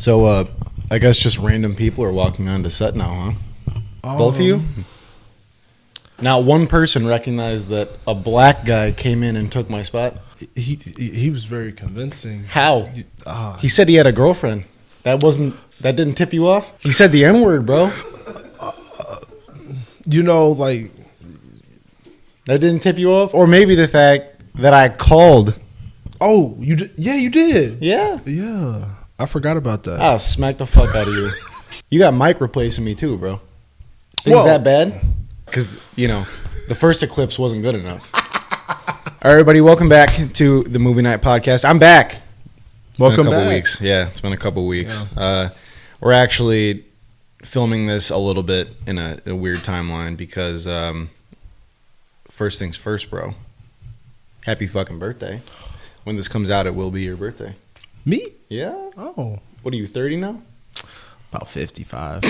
So, I guess just random people are walking onto set now, huh? Both of you? Now, one person recognized that a black guy came in and took my spot. He was very convincing. How? He said he had a girlfriend. That didn't tip you off? He said the N-word, bro. Like... That didn't tip you off? Or maybe the fact that I called. Oh, you did? Yeah, you did. Yeah. Yeah. I forgot about that. I'll smack the fuck out of you. You got Mike replacing me too, bro. Things that bad? Because, the first Eclipse wasn't good enough. All right, everybody, welcome back to the Movie Night Podcast. I'm back. Welcome back. Weeks. Yeah, it's been a couple weeks. Yeah. We're actually filming this a little bit in a weird timeline because first things first, bro. Happy fucking birthday. When this comes out, it will be your birthday. Me? Yeah. Oh. What are you, 30 now? About 55.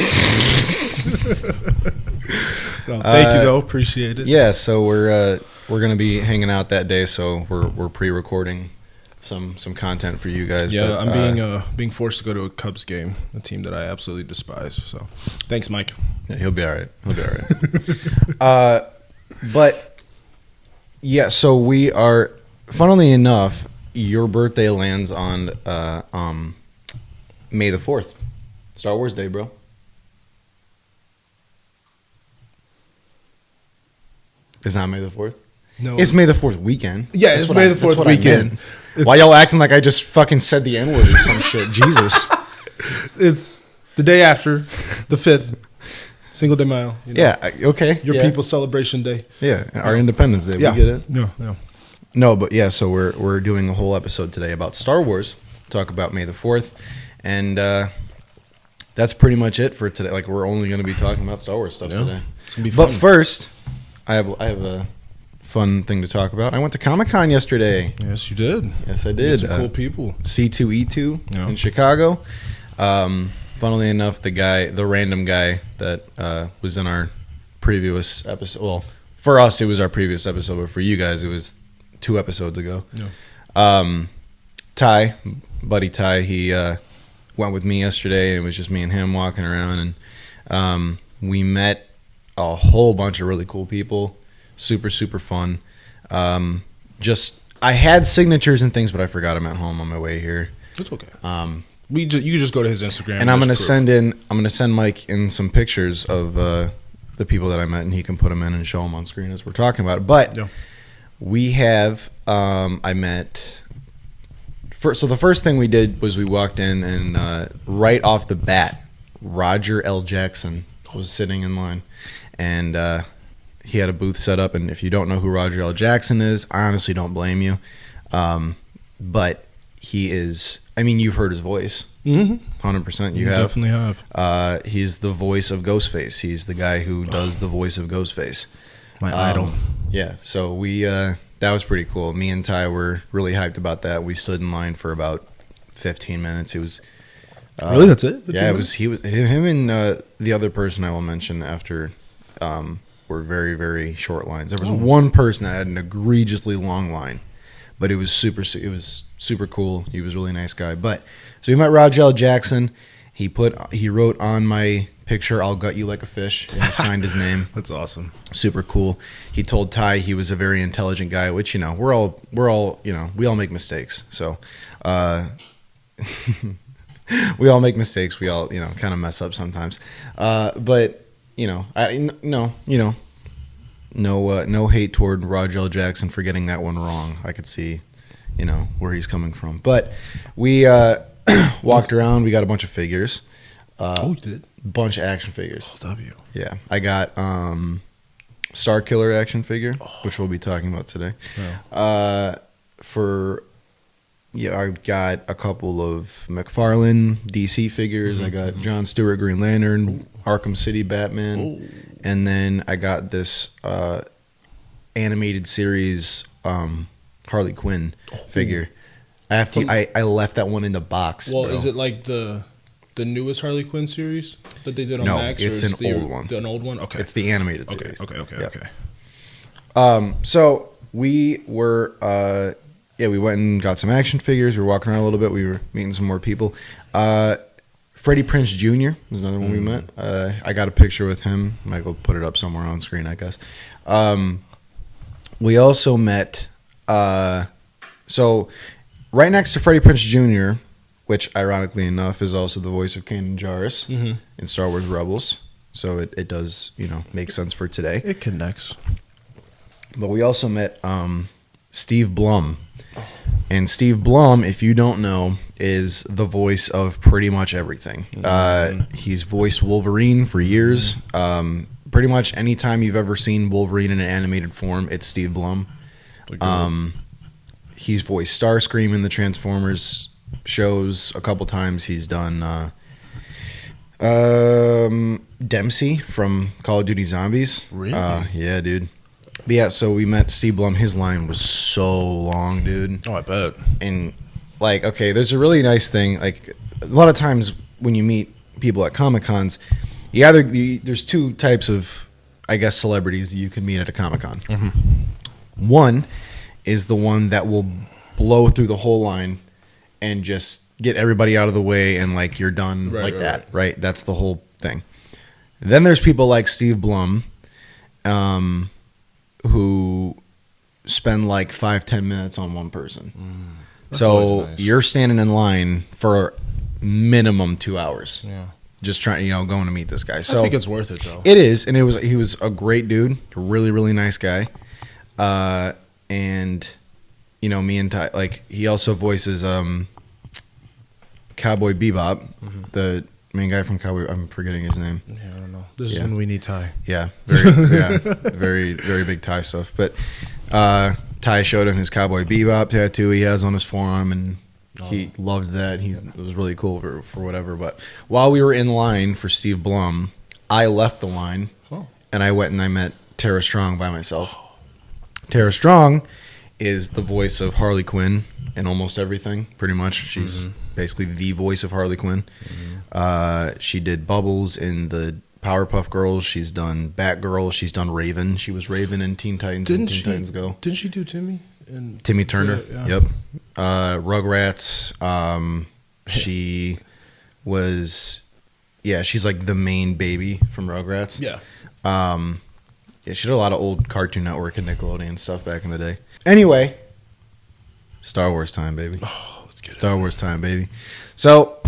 No, thank you, though. Appreciate it. Yeah, so we're gonna be hanging out that day, so we're pre-recording some content for you guys. Yeah, but, I'm being forced to go to a Cubs game, a team that I absolutely despise. So, thanks, Mike. Yeah, he'll be all right. But yeah, so we are. Funnily enough, your birthday lands on May the 4th, Star Wars Day, bro. It's not May the 4th? No. It's May the 4th weekend. Yeah, it's May the 4th weekend. Why y'all acting like I just fucking said the N-word or some shit? Jesus. It's the day after, the 5th, Cinco de Mayo. Yeah, okay. Your people's celebration day. Yeah, our Independence Day. Yeah. We get it? Yeah. No, but yeah, so we're doing a whole episode today about Star Wars. Talk about May the 4th. And that's pretty much it for today. Like, we're only going to be talking about Star Wars stuff today. It's going to be fun. But first, I have a fun thing to talk about. I went to Comic-Con yesterday. Yes, you did. Yes, I did. Some cool people. C2E2 in Chicago. Funnily enough, the random guy that was in our previous episode. Well, for us, it was our previous episode, but for you guys, it was 2 episodes ago. Yeah. Buddy Ty, he went with me yesterday, and it was just me and him walking around, and we met a whole bunch of really cool people. Super, super fun. I had signatures and things, but I forgot them at home on my way here. It's okay. You can just go to his Instagram. And I'm gonna send Mike in some pictures of the people that I met, and he can put them in and show them on screen as we're talking about it. But we have I met. So the first thing we did was we walked in, and right off the bat, Roger L. Jackson was sitting in line, and he had a booth set up. And if you don't know who Roger L. Jackson is, I honestly don't blame you. But he is. I mean, you've heard his voice. 100%. You have. Definitely have. He's the voice of Ghostface. He's the guy who does the voice of Ghostface. My idol. Yeah. So we. That was pretty cool. Me and Ty were really hyped about that. We stood in line for about 15 minutes. It was really, that's it? Yeah, it was. Him and the other person I will mention after were very, very short lines. There was one person that had an egregiously long line, but it was super cool. He was a really nice guy. But so we met Roger L. Jackson. He wrote on my picture, "I'll gut you like a fish," and he signed his name. That's awesome. Super cool. He told Ty he was a very intelligent guy, which we're all we all make mistakes. So we all make mistakes. We all kind of mess up sometimes. But no hate toward Roger L. Jackson for getting that one wrong. I could see where he's coming from. But we walked around. We got a bunch of figures. You did? Bunch of action figures. W. Yeah. I got Star Killer action figure, which we'll be talking about today. Yeah. I got a couple of McFarlane DC figures. I got John Stewart Green Lantern, Arkham City Batman, and then I got this animated series Harley Quinn figure. I left that one in the box. Well, bro. Is it like the newest Harley Quinn series that they did on Max? No, it's an old one. An old one? Okay. It's the animated series. Okay. So we were, we went and got some action figures. We were walking around a little bit. We were meeting some more people. Freddie Prinze Jr. was another one we met. I got a picture with him. Michael put it up somewhere on screen, I guess. We also met. So right next to Freddie Prinze Jr., which ironically enough is also the voice of Kanan Jarrus in Star Wars Rebels. So it does, make sense for today. It connects. But we also met Steve Blum. And Steve Blum, if you don't know, is the voice of pretty much everything. He's voiced Wolverine for years. Pretty much anytime you've ever seen Wolverine in an animated form, it's Steve Blum. He's voiced Starscream in the Transformers shows a couple times. He's done Dempsey from Call of Duty Zombies. Really? Yeah, dude. But yeah, so we met Steve Blum. His line was so long, dude. Oh, I bet. And okay, there's a really nice thing. Like a lot of times when you meet people at Comic-Cons, there's two types of, I guess, celebrities you can meet at a Comic-Con. One is the one that will blow through the whole line and just get everybody out of the way and you're done right? That's the whole thing. Then there's people like Steve Blum, who spend 5-10 minutes on one person. So nice. You're standing in line for minimum 2 hours. Yeah. Just trying, going to meet this guy. So I think it's worth it though. It is, and he was a great dude, a really, really nice guy. And me and Ty, he also voices Cowboy Bebop, the main guy from Cowboy. I'm forgetting his name. Yeah, I don't know. This is when we need Ty. Yeah, very, very big Ty stuff. But Ty showed him his Cowboy Bebop tattoo he has on his forearm, and he loved that. It was really cool for whatever. But while we were in line for Steve Blum, I left the line, and I went and I met Tara Strong by myself. Tara Strong is the voice of Harley Quinn in almost everything, pretty much. She's basically the voice of Harley Quinn. She did Bubbles in the Powerpuff Girls. She's done Batgirl. She's done Raven. She was Raven in Teen Titans and Teen Titans Go. Didn't she do Timmy? Timmy Turner. Yeah. Yep. Rugrats. She was... Yeah, she's the main baby from Rugrats. Yeah. Yeah, she did a lot of old Cartoon Network and Nickelodeon stuff back in the day. Anyway, Star Wars time, baby. Oh, let's get it. Star Wars time, baby. So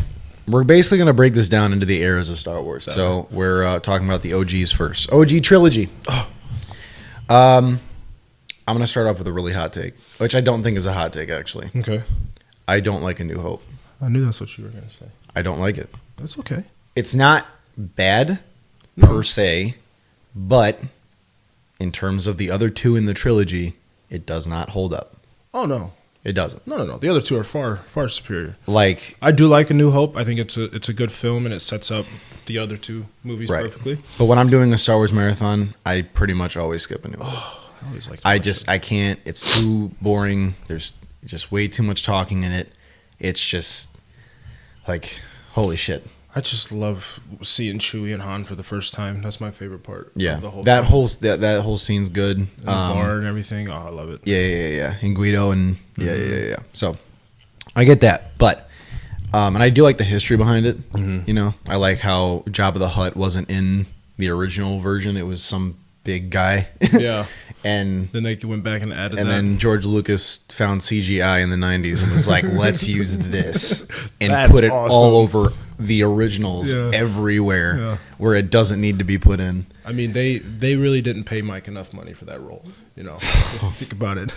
we're basically going to break this down into the eras of Star Wars. So we're talking about the OGs first. OG trilogy. I'm going to start off with a really hot take, which I don't think is a hot take, actually. Okay. I don't like A New Hope. I knew that's what you were going to say. I don't like it. That's okay. It's not bad per se, but in terms of the other two in the trilogy, it does not hold up. Oh, no. It doesn't. No. The other two are far, far superior. I do like A New Hope. I think it's a good film, and it sets up the other two movies perfectly. But when I'm doing a Star Wars marathon, I pretty much always skip A New Hope. I always like I can't. It's too boring. There's just way too much talking in it. It's just holy shit. I just love seeing Chewie and Han for the first time. That's my favorite part. Yeah, of the whole that whole scene's good. And the bar and everything. Oh, I love it. Yeah. And Guido and yeah. So I get that, but and I do like the history behind it. I like how Jabba the Hutt wasn't in the original version. It was some big guy. Yeah. And then they went back and added and that. then George Lucas found CGI in the 90s and was like, let's use this and That's put it awesome. all over the originals everywhere where it doesn't need to be put in. I mean, they really didn't pay Mike enough money for that role. Think about it.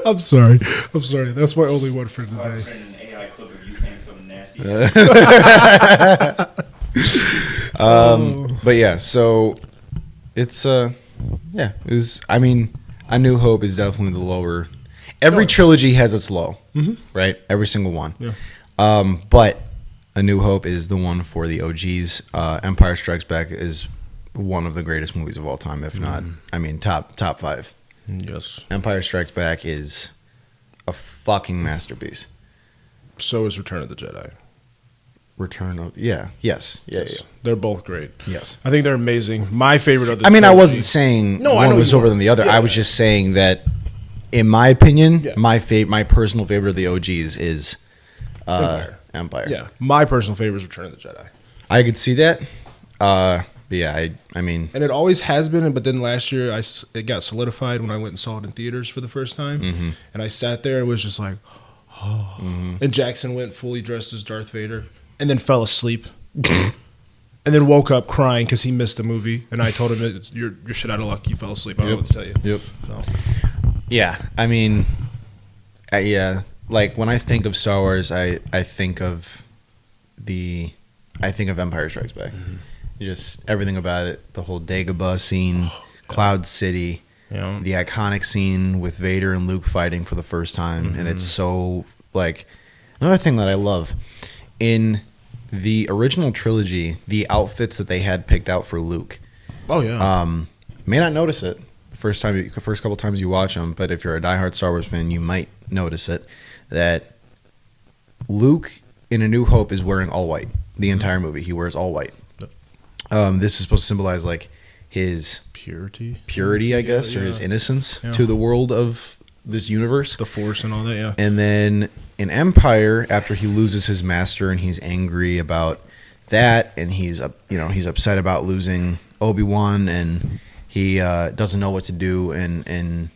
I'm sorry. That's my only one for today. An AI clip of you saying something nasty. But yeah, so it's A New Hope is definitely the lower. Every trilogy has its low, right? Every single one. Yeah. But A New Hope is the one for the OGs. Empire Strikes Back is one of the greatest movies of all time, if not, top 5. Yes. Empire Strikes Back is a fucking masterpiece. So is Return of the Jedi. Yes. They're both great. Yes. I think they're amazing. My favorite of the I trilogy. wasn't saying one was over than the other. Yeah. I was just saying that, in my opinion, Yeah. my personal favorite of the OGs is Empire. Yeah, my personal favorite is Return of the Jedi. I could see that. But yeah, I mean, and it always has been. But then last year, it got solidified when I went and saw it in theaters for the first time, and I sat there and was just like, oh. And Jackson went fully dressed as Darth Vader, and then fell asleep, and then woke up crying because he missed the movie. And I told him, "You're shit out of luck. You fell asleep. I don't know what to tell you." Yep. So. Yeah, I mean, like when I think of Star Wars, I think of Empire Strikes Back. Just everything about it, the whole Dagobah scene, Cloud City, the iconic scene with Vader and Luke fighting for the first time, and it's so like another thing that I love in the original trilogy, the outfits that they had picked out for Luke. Oh yeah. May not notice it the first couple times you watch them, but if you're a diehard Star Wars fan, you might notice it that Luke in A New Hope is wearing all white the entire movie. He wears all white. This is supposed to symbolize like his purity, I guess, or his innocence to the world of this universe, the Force and all that. Yeah. And then in Empire, after he loses his master and he's angry about that, and he's upset about losing Obi-Wan, and he doesn't know what to do, and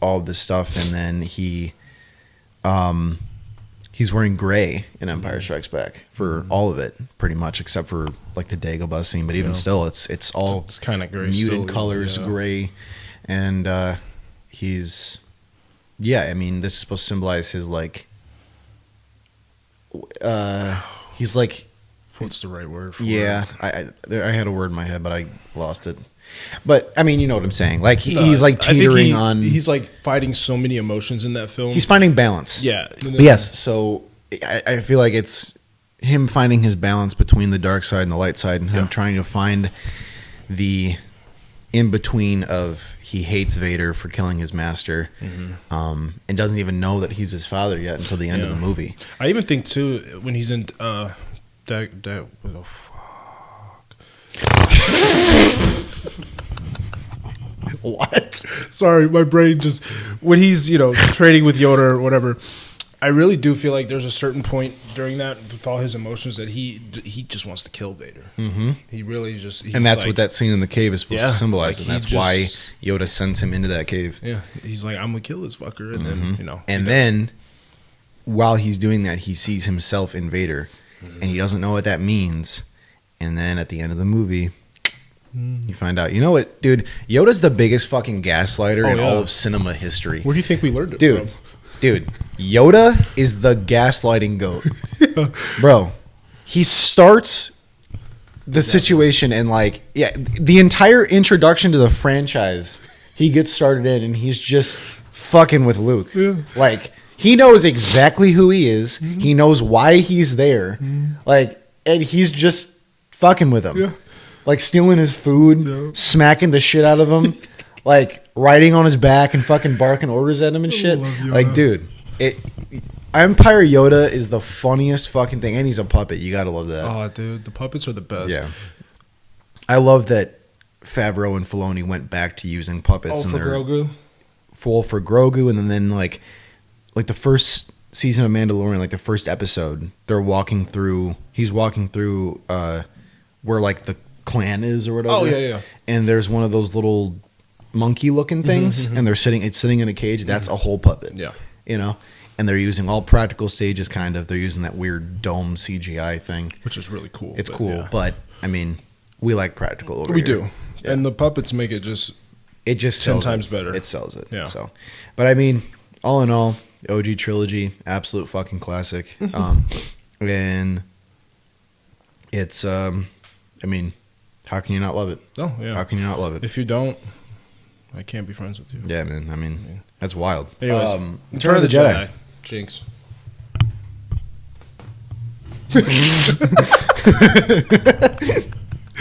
all of this stuff, and then he's wearing gray in Empire Strikes Back for all of it, pretty much, except for like the Dagobah scene. But even still, it's kind of gray, muted colors, gray, and he's I mean, this is supposed to symbolize his like he's like, what's the right word for it? I had a word in my head, but I lost it. But I mean, you know what I'm saying. Like he's like teetering on. He's like fighting so many emotions in that film. He's finding balance. Yeah. But yes. So I feel like it's him finding his balance between the dark side and the light side, and him trying to find the in between of he hates Vader for killing his master, and doesn't even know that he's his father yet until the end of the movie. I even think too when he's in What? Sorry, my brain just when he's trading with Yoda or whatever. I really do feel like there's a certain point during that with all his emotions that he just wants to kill Vader. He really just, and that's what that scene in the cave is supposed to symbolize, like and that's why Yoda sends him into that cave. Yeah, he's like, I'm gonna kill this fucker, and then and then while he's doing that, he sees himself in Vader, and he doesn't know what that means. And then at the end of the movie, you find out. You know what, dude? Yoda's the biggest fucking gaslighter in all of cinema history. Where do you think we learned it from? Dude, Yoda is the gaslighting goat. Bro, he starts the situation and the entire introduction to the franchise, he gets started in and he's just fucking with Luke. Yeah. Like, he knows exactly who he is. He knows why he's there. And he's just fucking with him. Yeah. Like, stealing his food, smacking the shit out of him. Like, riding on his back and fucking barking orders at him and shit. Like, dude, Empire Yoda is the funniest fucking thing. And he's a puppet. You gotta love that. Oh, dude, the puppets are the best. Yeah. I love that Favreau and Filoni went back to using puppets. For Grogu? For Grogu. And then like the first season of Mandalorian, like the first episode, he's walking through where like the clan is or whatever. Oh, yeah. And there's one of those little monkey-looking things, and it's sitting in a cage. That's a whole puppet. Yeah, and they're using all practical stages. Kind of, they're using that weird dome CGI thing, which is really cool. It's cool, but I mean, we like practical. We do, and the puppets make it just 10 times better. It sells it. Yeah. So, but I mean, all in all, the OG trilogy, absolute fucking classic. And it's, I mean, how can you not love it? Oh yeah. How can you not love it? If you don't, I can't be friends with you. Yeah, man. I mean, that's wild. Anyways, Return of the Jedi. Jinx.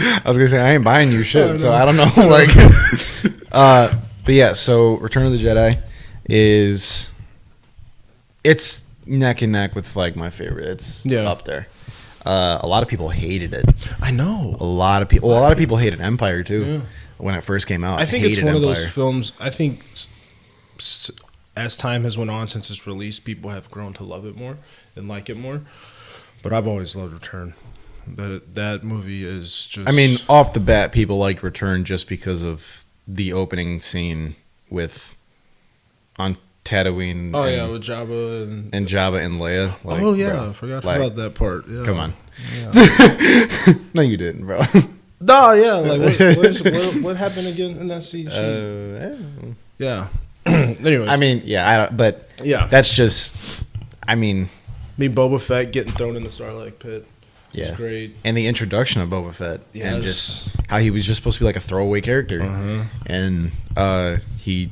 I was gonna say I ain't buying you shit, so I don't know. But yeah. So Return of the Jedi it's neck and neck with like my favorite. It's up there. A lot of people hated it. I know. A lot of people hated Empire too. Yeah. When it first came out, I think it's one of those films. I think as time has went on since its release, people have grown to love it more and like it more. But I've always loved Return. That movie is just... I mean, off the bat, people like Return just because of the opening scene on Tatooine. With Jabba and Jabba and Leia. Like, bro, I forgot about that part. Yeah. Come on. Yeah. No, you didn't, bro. No, yeah. Like, what happened again in that scene? Yeah. Anyways. I mean, yeah, but yeah, that's just, I mean... Boba Fett getting thrown in the Sarlacc pit. Yeah. It's great. And the introduction of Boba Fett. Yes. And just how he was just supposed to be like a throwaway character. Uh-huh. And he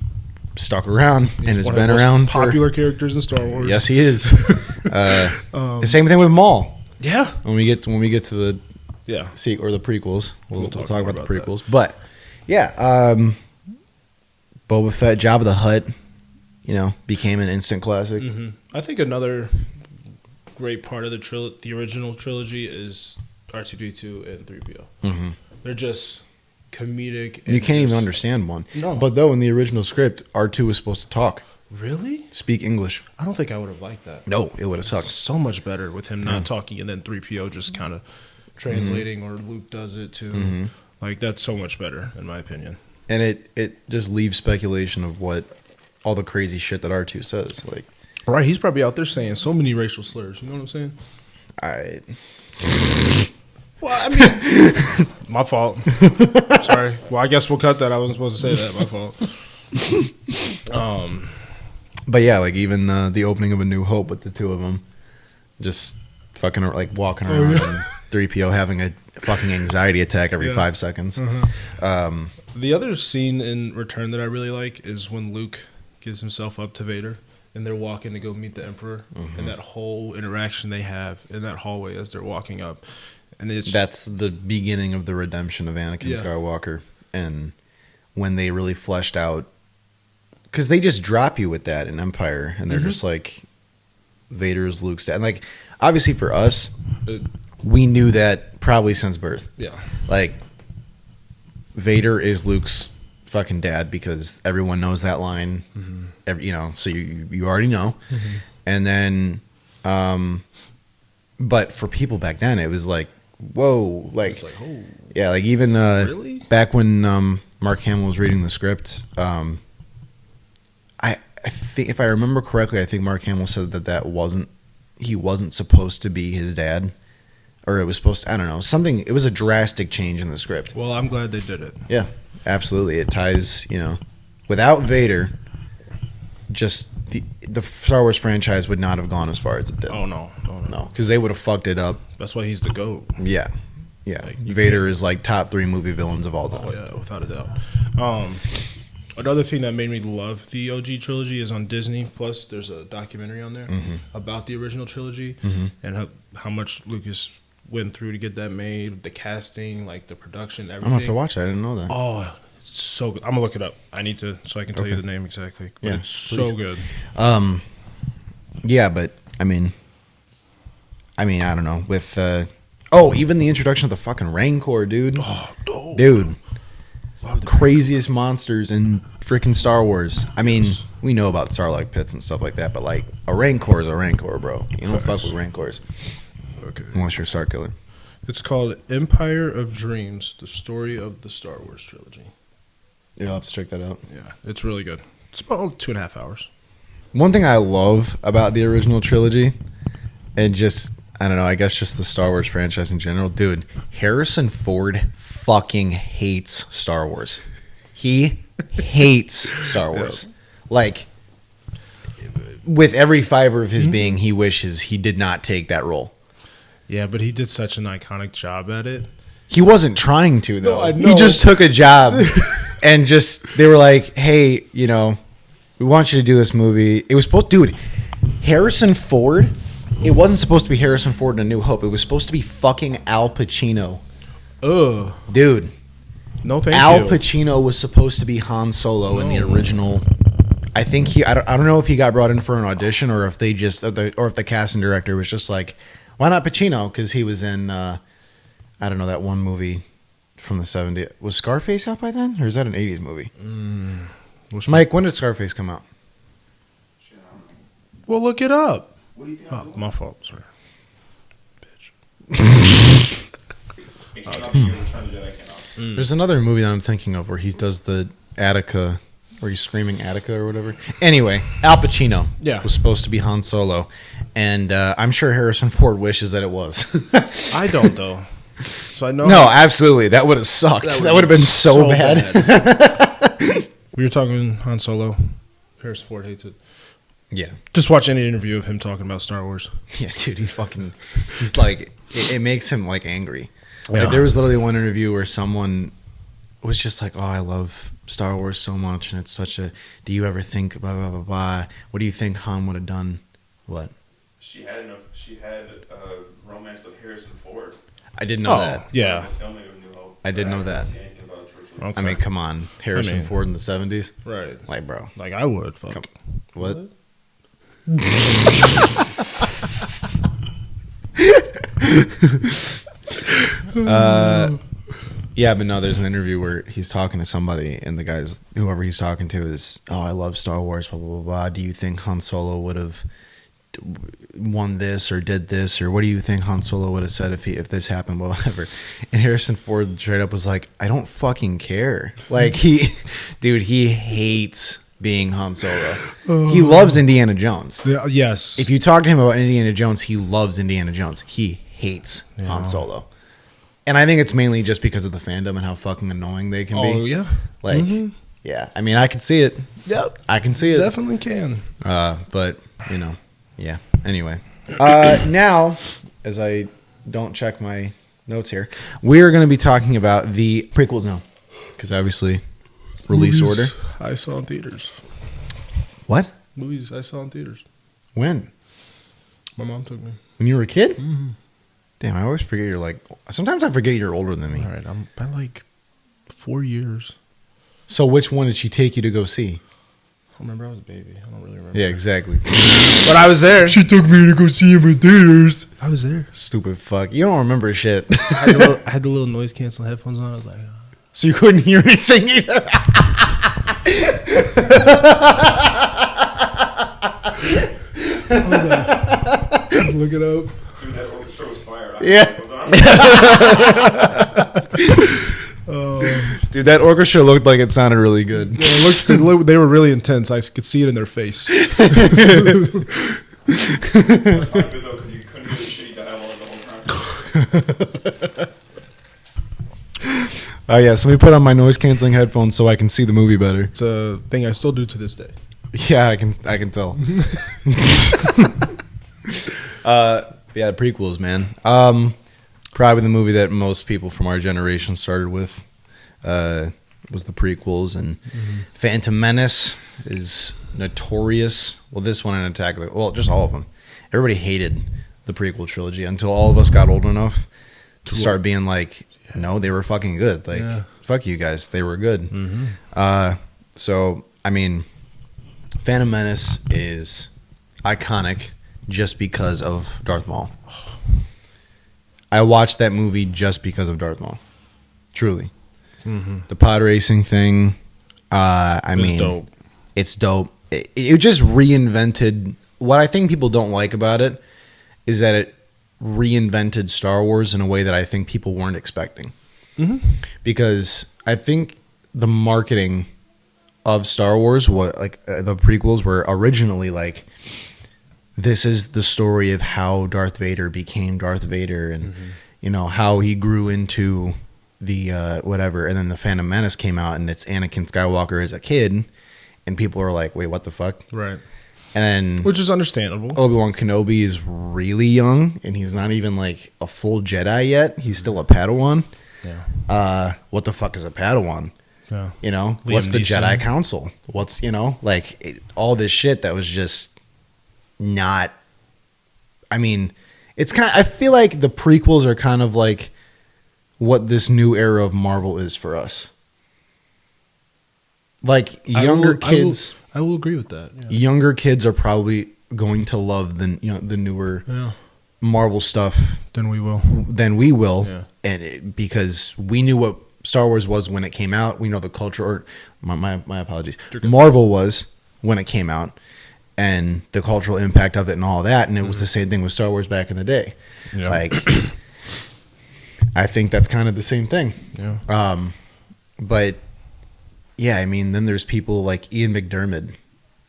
stuck around and has one been of the around most popular characters in Star Wars. Yes, he is. The same thing with Maul. Yeah. When we get to the or the prequels, we'll talk about the prequels. That. But yeah, Boba Fett, Jabba the Hutt, became an instant classic. Mm-hmm. I think another great part of the original trilogy is R2-D2 and 3PO. Mm-hmm. They're just comedic. You can't even understand one. No. But though in the original script, R2 was supposed to talk. Really? Speak English. I don't think I would have liked that. No, it would have sucked. So much better with him not talking and then 3PO just kind of translating, or Luke does it too. Mm-hmm. Like, that's so much better, in my opinion. And it just leaves speculation of what all the crazy shit that R2 says. Like, right, he's probably out there saying so many racial slurs. You know what I'm saying? all right. Well, I mean, my fault. Sorry. Well, I guess we'll cut that. I wasn't supposed to say that. My fault. But yeah, like even the opening of A New Hope with the two of them, just fucking like walking around and 3PO having a fucking anxiety attack every 5 seconds. Uh-huh. The other scene in Return that I really like is when Luke gives himself up to Vader and they're walking to go meet the Emperor, and that whole interaction they have in that hallway as they're walking up. And that's the beginning of the redemption of Anakin Skywalker, and when they really fleshed out, because they just drop you with that in Empire, and they're just like, Vader is Luke's dad. And like, obviously for us, we knew that probably since birth. Yeah. Like, Vader is Luke's fucking dad because everyone knows that line. So you already know. And then, but for people back then, it was like, whoa, like, it's like, oh, yeah, like even really? Back when Mark Hamill was reading the script, I think if I remember correctly, I think Mark Hamill said he wasn't supposed to be his dad, or it was supposed to, I don't know, something. It was a drastic change in the script. Well, I'm glad they did it. Yeah, absolutely. It ties, without Vader, just the Star Wars franchise would not have gone as far as it did. Oh no, because they would have fucked it up. That's why he's the GOAT. Yeah. Like, Vader is like top 3 movie villains of all time. Oh yeah, without a doubt. Another thing that made me love the OG trilogy is on Disney Plus. There's a documentary on there about the original trilogy and how much Lucas went through to get that made, the casting, like the production, everything. I'm gonna have to watch that. I didn't know that. Oh, it's so good. I'm gonna look it up. I need to, so I can tell you the name exactly. But it's so good. Yeah, but I mean, I don't know. With even the introduction of the fucking Rancor, dude. Oh, dude. Craziest monsters in freaking Star Wars. I mean, we know about Sarlacc pits and stuff like that, but like a Rancor is a Rancor, bro. You don't fuck with Rancors. Okay. Unless you're a Star Killer. It's called Empire of Dreams: The Story of the Star Wars Trilogy. Yeah, I'll have to check that out. Yeah, it's really good. It's about 2.5 hours. One thing I love about the original trilogy, and just, I don't know, I guess just the Star Wars franchise in general, dude, Harrison Ford fucking hates Star Wars. He hates Star Wars. Yeah. Like, with every fiber of his being, he wishes he did not take that role. Yeah, but he did such an iconic job at it. He wasn't trying to, though. No, I know. He just took a job and they were like, hey, we want you to do this movie. It was supposed to, dude, Harrison Ford, it wasn't supposed to be Harrison Ford in A New Hope. It was supposed to be fucking Al Pacino. Ugh. Dude. No, thank you. Al Pacino was supposed to be Han Solo in the original. I think I don't know if he got brought in for an audition or if they just, or if the casting director was just like, why not Pacino? Because he was in, I don't know, that one movie from the 70s. Was Scarface out by then? Or is that an 80s movie? Mike, when did Scarface come out? Well, look it up. What do you think? Oh, I'm doing? my fault. Sorry. It came out the year Return of the Jedi came out. There's another movie that I'm thinking of where he does the Attica, where he's screaming Attica or whatever. Anyway, Al Pacino was supposed to be Han Solo, and I'm sure Harrison Ford wishes that it was. I don't though. So I know. No, absolutely, that would have sucked. That would have been so bad. We were talking Han Solo. Harrison Ford hates it. Yeah, Just watch any interview of him talking about Star Wars. yeah, dude, he's like, it makes him like angry. Yeah. Like, there was literally one interview where someone was just like, "Oh, I love Star Wars so much, and it's such a. Do you ever think blah blah blah blah? What do you think Han would have done? What?" She had romance with Harrison Ford. I didn't know that. Yeah. Filming of New Hope. I didn't know that. See anything about George Lucas. I mean, come on, Harrison Ford in the 70s, Right. like, bro, Like I would. Fuck. come, what? Yeah, but no, there's an interview where he's talking to somebody, and the guy's, whoever he's talking to is, "Oh, I love Star Wars, blah, blah, blah, blah. Do you think Han Solo would have won this or did this? Or what do you think Han Solo would have said if this happened, whatever?" And Harrison Ford straight up was like, "I don't fucking care." Like, he hates being Han Solo. He loves Indiana Jones. Yeah, yes. If you talk to him about Indiana Jones, he loves Indiana Jones. He hates Han Solo. And I think it's mainly just because of the fandom and how fucking annoying they can be. Oh yeah. Like, yeah. I mean, I can see it. Yep. I can see it. Definitely can. But, you know, yeah. Anyway. Now, as I don't check my notes here, we're going to be talking about the prequels now. Because obviously, release order. I saw in theaters. What? Movies I saw in theaters. When? My mom took me. When you were a kid? Mm-hmm. Damn, I always forget you're like... Sometimes I forget you're older than me. All right, I'm by like 4 years. So which one did she take you to go see? I remember I was a baby. I don't really remember. Yeah, exactly. But I was there. She took me to go see him in theaters. I was there. Stupid fuck. You don't remember shit. I had the little noise canceling headphones on. I was like... So you couldn't hear anything either? Look it up. Dude, that orchestra was fire. Yeah. Dude, that orchestra looked like it sounded really good. Yeah, they were really intense. I could see it in their face. Good though, because you couldn't hear the shitty dialogue the whole time. Oh yeah, so let me put on my noise canceling headphones so I can see the movie better. It's a thing I still do to this day. Yeah, I can tell. Yeah, the prequels, man. Probably the movie that most people from our generation started with was the prequels, and Phantom Menace is notorious. Well, this one and Attack, well, just all of them. Everybody hated the prequel trilogy until all of us got old enough to start being like, no, they were fucking good. Like, fuck you guys, they were good. So, I mean, Phantom Menace is iconic just because of Darth Maul. I watched that movie just because of Darth Maul. Truly. The pod racing thing, I mean, dope. It's dope. It just reinvented, what I think people don't like about it is that it reinvented Star Wars in a way that I think people weren't expecting. Because I think the marketing of Star Wars, the prequels were originally like, this is the story of how Darth Vader became Darth Vader, and you know how he grew into the whatever. And then the Phantom Menace came out, and it's Anakin Skywalker as a kid, and people are like, "Wait, what the fuck?" Right. And which is understandable. Obi-Wan Kenobi is really young, and he's not even like a full Jedi yet. He's still a Padawan. Yeah. What the fuck is a Padawan? Yeah. You know, what's the Jedi Council? What's, you know, like all this shit that was just not. I mean, it's kind. I feel like the prequels are kind of like what this new era of Marvel is for us. Like younger kids. I will agree with that. Yeah. Younger kids are probably going to love the newer Marvel stuff than we will. Yeah. And because we knew what Star Wars was when it came out. We know the culture. Or my apologies. Marvel was when it came out, and the cultural impact of it and all that. And it was the same thing with Star Wars back in the day. Yeah. Like, I think that's kind of the same thing. Yeah. But yeah, I mean, then there's people like Ian McDiarmid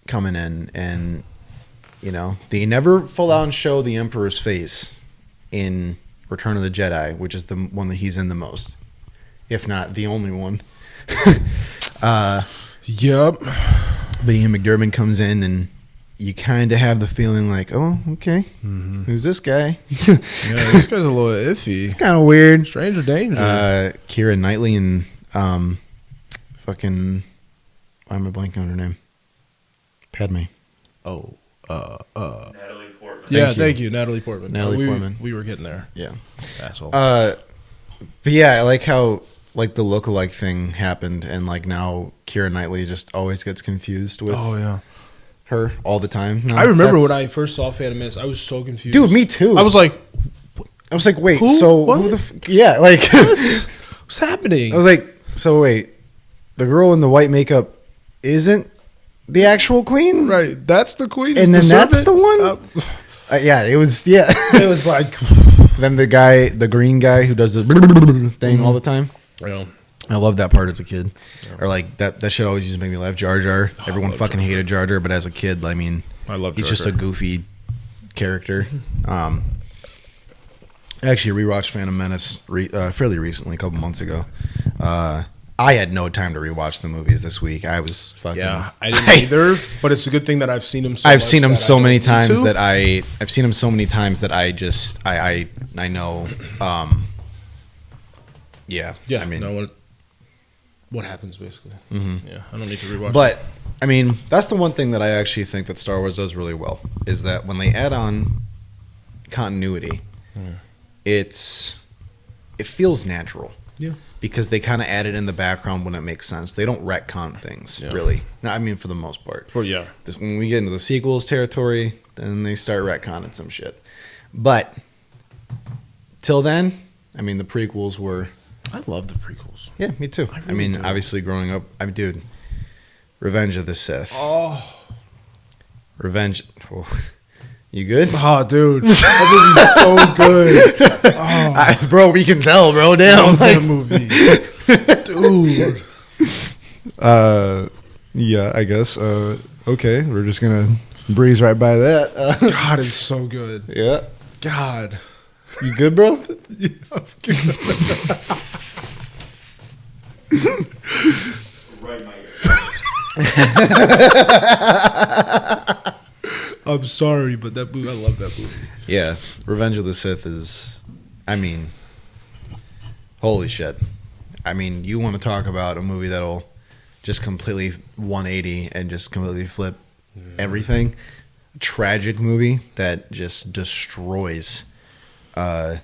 coming in, and you know, they never full out and show the Emperor's face in Return of the Jedi, which is the one that he's in the most, if not the only one. Yep. But Ian McDiarmid comes in, and you kind of have the feeling like, oh, okay, who's this guy? Yeah, this guy's a little iffy. It's kind of weird. Stranger danger. Keira Knightley and fucking, why am I blanking on her name? Padme. Oh. Natalie Portman. Yeah, thank you, Natalie Portman. Natalie Portman. We were getting there. Yeah. Asshole. But yeah, I like how like the lookalike thing happened, and like now Keira Knightley just always gets confused with her all the time. No, I remember when I first saw Phantom Menace, I was so confused. Dude, me too. I was like, wait, who? so What? who the yeah, like what's happening? I was like, so wait, the girl in the white makeup isn't the actual queen? Right, that's the queen, And then that's the one? Yeah, it was it was like, then the green guy who does the thing all the time. yeah. I loved that part as a kid. Or like that shit always used to make me laugh. Jar Jar. Everyone fucking hated Jar Jar, but as a kid, I mean, I love he's Jar just Jar. a goofy character. I actually rewatched Phantom Menace fairly recently, a couple months ago. I had no time to rewatch the movies this week. I was fucking. Yeah, I didn't either. But it's a good thing that I've seen him. I've seen him so many times that I've seen him so many times that I just I know. Yeah. Yeah, I mean, know what happens basically. Yeah, I don't need to rewatch. but I mean, that's the one thing that I actually think that Star Wars does really well is that when they add on continuity, it feels natural. Yeah. Because they kind of add it in the background when it makes sense. They don't retcon things, really. No, I mean, for the most part. When we get into the sequels territory, then they start retconning some shit. But till then, I mean, the prequels were. I love the prequels. Yeah, me too. I mean, obviously, growing up, dude, Revenge of the Sith. Oh, Revenge. Oh. You good? oh, dude, that movie's so good. Oh, Bro, we can tell, bro. Damn. that movie, dude. Yeah, I guess. Okay, we're just gonna breeze right by that. God, it's so good. Yeah. God, You good, bro? yeah, I'm good. Right in my ear. I'm sorry, but that movie, I love that movie. Yeah. Revenge of the Sith is, I mean, holy shit. I mean, you want to talk about a movie that'll just completely 180 and just completely flip everything. Tragic movie that just destroys the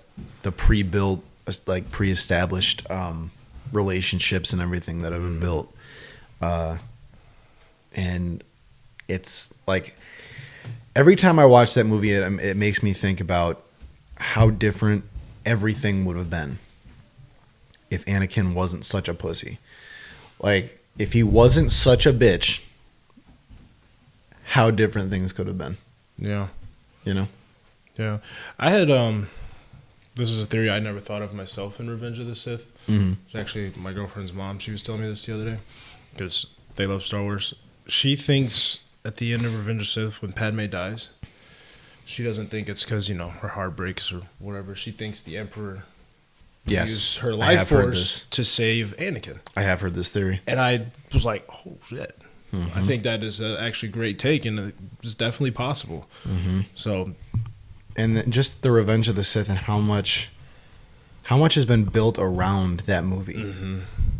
pre-built, like pre-established relationships and everything that have been built. And it's like every time I watch that movie, it makes me think about how different everything would have been if Anakin wasn't such a pussy. Like, if he wasn't such a bitch, how different things could have been. Yeah, You know? yeah. I had this is a theory I never thought of myself in Revenge of the Sith. Mm-hmm. It's actually my girlfriend's mom. She was telling me this the other day because they love Star Wars. She thinks at the end of Revenge of the Sith, when Padme dies, she doesn't think it's because, her heart breaks or whatever. She thinks the Emperor used her life force to save Anakin. I have heard this theory. And I was like, oh, shit. I think that is actually a great take, and it's definitely possible. So, And just the Revenge of the Sith and how much has been built around that movie.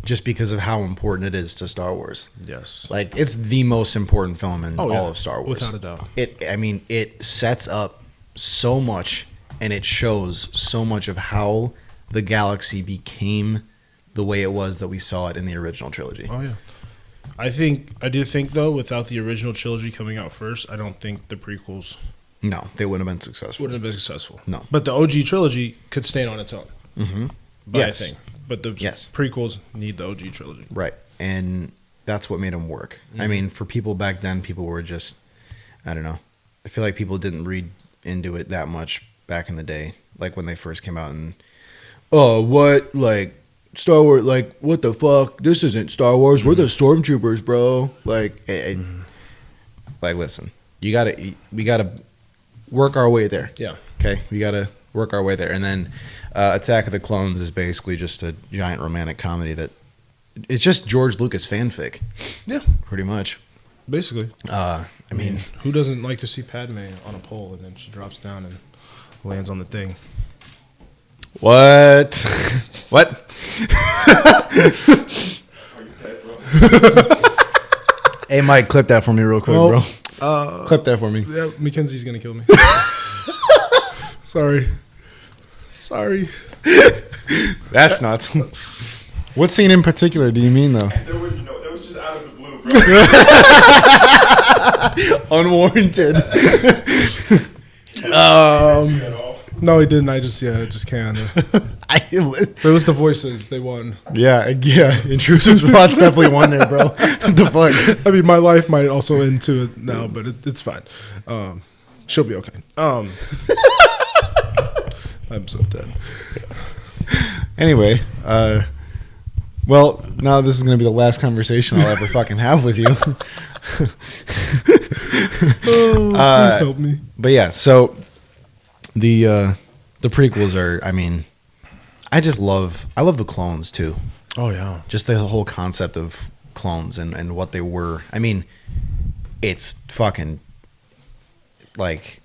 Just because of how important it is to Star Wars. yes. Like, it's the most important film in all of Star Wars. Without a doubt. It sets up so much, and it shows so much of how the galaxy became the way it was that we saw it in the original trilogy. Oh, yeah. I do think, though, without the original trilogy coming out first, I don't think the prequels No, they wouldn't have been successful. wouldn't have been successful. No. But the OG trilogy could stand on its own. Yes. I think. But the prequels need the OG trilogy. Right. And that's what made them work. I mean, for people back then, people were just, I don't know. I feel like people didn't read into it that much back in the day, like when they first came out. And what, like Star Wars? Like what the fuck? This isn't Star Wars. We're the stormtroopers, bro. Like, like listen, we gotta work our way there. Yeah. Okay, we gotta work our way there, and then Attack of the Clones is basically just a giant romantic comedy that it's just George Lucas fanfic. Yeah, pretty much. Basically. I mean, who doesn't like to see Padme on a pole and then she drops down and lands on the thing? What? What? Are you dead, bro? Hey, Mike, clip that for me real quick, bro. Clip that for me. Yeah, Mackenzie's gonna kill me. Sorry. That's nuts. What scene in particular do you mean, though? There was just out of the blue, bro. Unwarranted. At all. No, he didn't. I just can't. It was the voices. They won. Yeah. Intrusive thoughts definitely won there, bro. What the fuck? I mean, my life might also end to it now, but it's fine. She'll be okay. I'm so dead. Anyway, well, now this is going to be the last conversation I'll ever fucking have with you. Please help me. But yeah, so the prequels are, I mean, I love the clones too. Oh yeah. Just the whole concept of clones and what they were. I mean, it's fucking like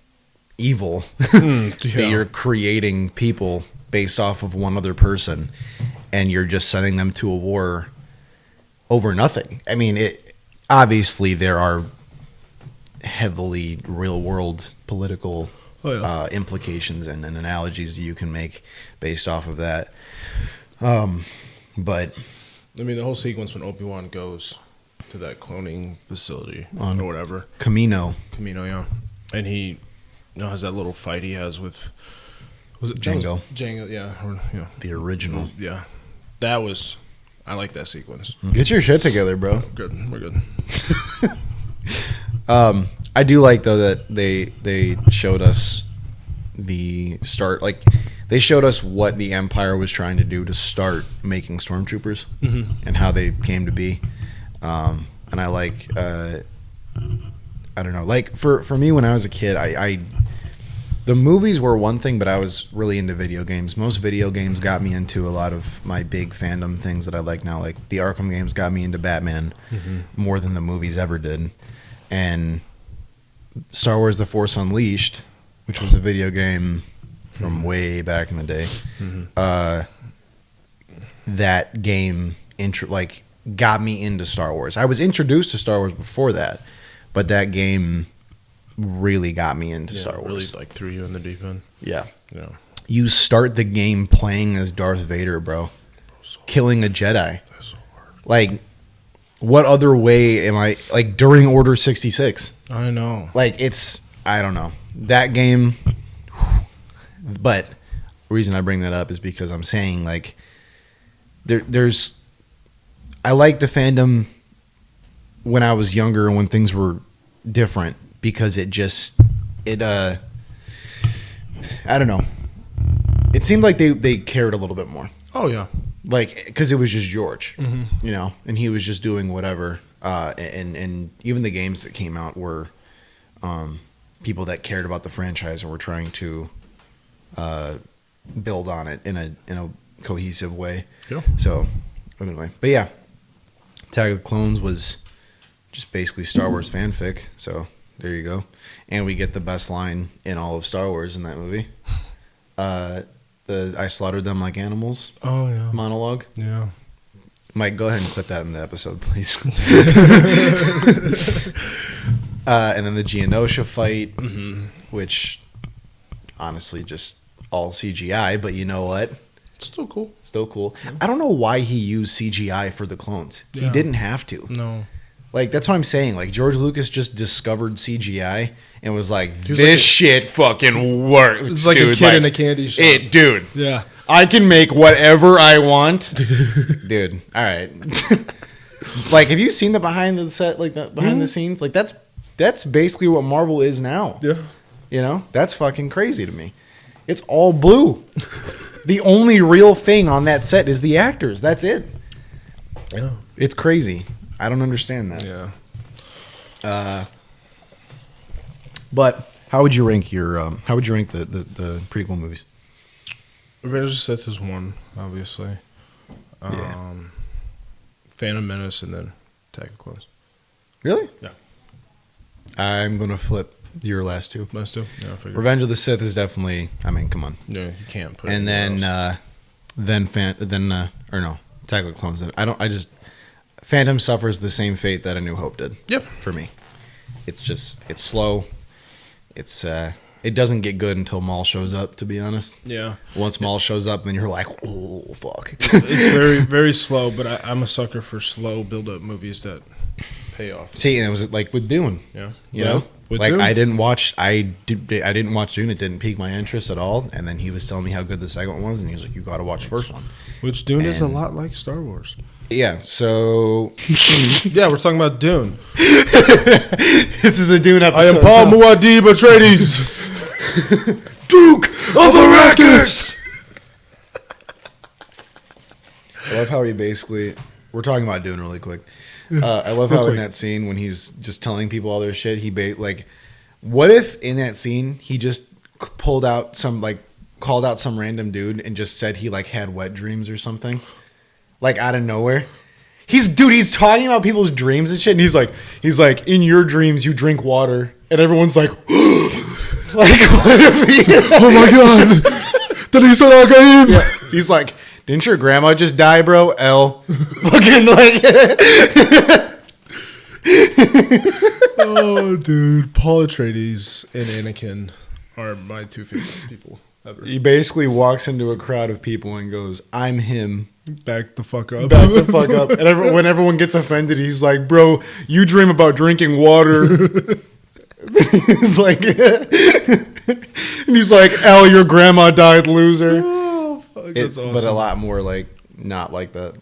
evil that you're creating people based off of one other person and you're just sending them to a war over nothing. I mean, obviously there are heavily real world political implications and analogies you can make based off of that. But I mean, the whole sequence when Obi-Wan goes to that cloning facility or whatever. Camino, yeah. And he has that little fight he has with, was it Django? Django, yeah. The original. Yeah. I like that sequence. Get your shit together, bro. Good. We're good. I do like, though, that they showed us the start. Like, they showed us what the Empire was trying to do to start making stormtroopers and how they came to be. And I like, I don't know. Like, for me, when I was a kid, the movies were one thing, but I was really into video games. Most video games got me into a lot of my big fandom things that I like now. Like, the Arkham games got me into Batman more than the movies ever did. And Star Wars The Force Unleashed, which was a video game from way back in the day, that game got me into Star Wars. I was introduced to Star Wars before that, but that game really got me into Star Wars. Really threw you in the deep end. Yeah. Yeah. You start the game playing as Darth Vader, bro. Killing a Jedi. That's so hard. Like, what other way am I, like, during Order 66? I know. Like, I don't know. That game, but the reason I bring that up is because I'm saying, like, I like the fandom when I was younger and when things were different because I don't know. It seemed like they cared a little bit more. Oh, yeah. Like, because it was just George, and he was just doing whatever. And even the games that came out were people that cared about the franchise and were trying to build on it in a cohesive way. Yeah. So, anyway. But yeah, Attack of the Clones was just basically Star Wars fanfic. So, there you go. And we get the best line in all of Star Wars in that movie. I slaughtered them like animals. Oh, yeah. Monologue. Yeah. Mike, go ahead and put that in the episode, please. And then the Geonosia fight, which honestly just all CGI, but you know what? Still cool. Still cool. Yeah. I don't know why he used CGI for the clones. Yeah. He didn't have to. No. Like, that's what I'm saying. Like, George Lucas just discovered CGI and was like, this shit fucking works. It's like a kid in a candy shop. Dude. Yeah. I can make whatever I want. Dude, all right. Like, have you seen the behind the set, like, the behind the scenes? Like, that's That's basically what Marvel is now. Yeah. You know, that's fucking crazy to me. It's all blue. The only real thing on that set is the actors. That's it. Yeah. It's crazy. I don't understand that. Yeah. But how would you rank the prequel movies? Revenge of the Sith is one, obviously. Yeah. Phantom Menace and then Attack of the Clones. Really? Yeah. I'm gonna flip your last two. Last two? Yeah, I figured. Revenge of the Sith is definitely. I mean, come on. Yeah, you can't put it And anywhere then else. Attack of the Clones. Phantom suffers the same fate that A New Hope did. Yep. For me, it's slow. It doesn't get good until Maul shows up. To be honest. Yeah. Once Maul shows up, then you're like, oh fuck. It's very, very slow, but I'm a sucker for slow build-up movies that pay off. See, and it was like with Dune. Yeah. You know, with like Dune. I didn't watch Dune. It didn't pique my interest at all. And then he was telling me how good the second one was, and he was like, "You got to watch the first one." Which Dune is a lot like Star Wars. Yeah. So Yeah, we're talking about Dune. this is a Dune I episode. am Paul Muad'Dib Atreides, Duke of Arrakis. I love how he basically. We're talking about Dune really quick. I love how in that scene when he's just telling people all their shit, what if in that scene he just called out some random dude and just said he like had wet dreams or something, like out of nowhere. He's talking about people's dreams and shit, and he's like, in your dreams you drink water, and everyone's like, like, what if he? Oh my god! Did he say that? Yeah. He's like, didn't your grandma just die, bro? L. Fucking like. Oh, dude. Paul Atreides and Anakin are my two favorite people ever. He basically walks into a crowd of people and goes, I'm him. Back the fuck up. Back the fuck up. And when everyone gets offended, he's like, bro, you dream about drinking water. He's like, and he's like, L, your grandma died, loser. Oh, fuck, that's awesome. But a lot more like, not like that.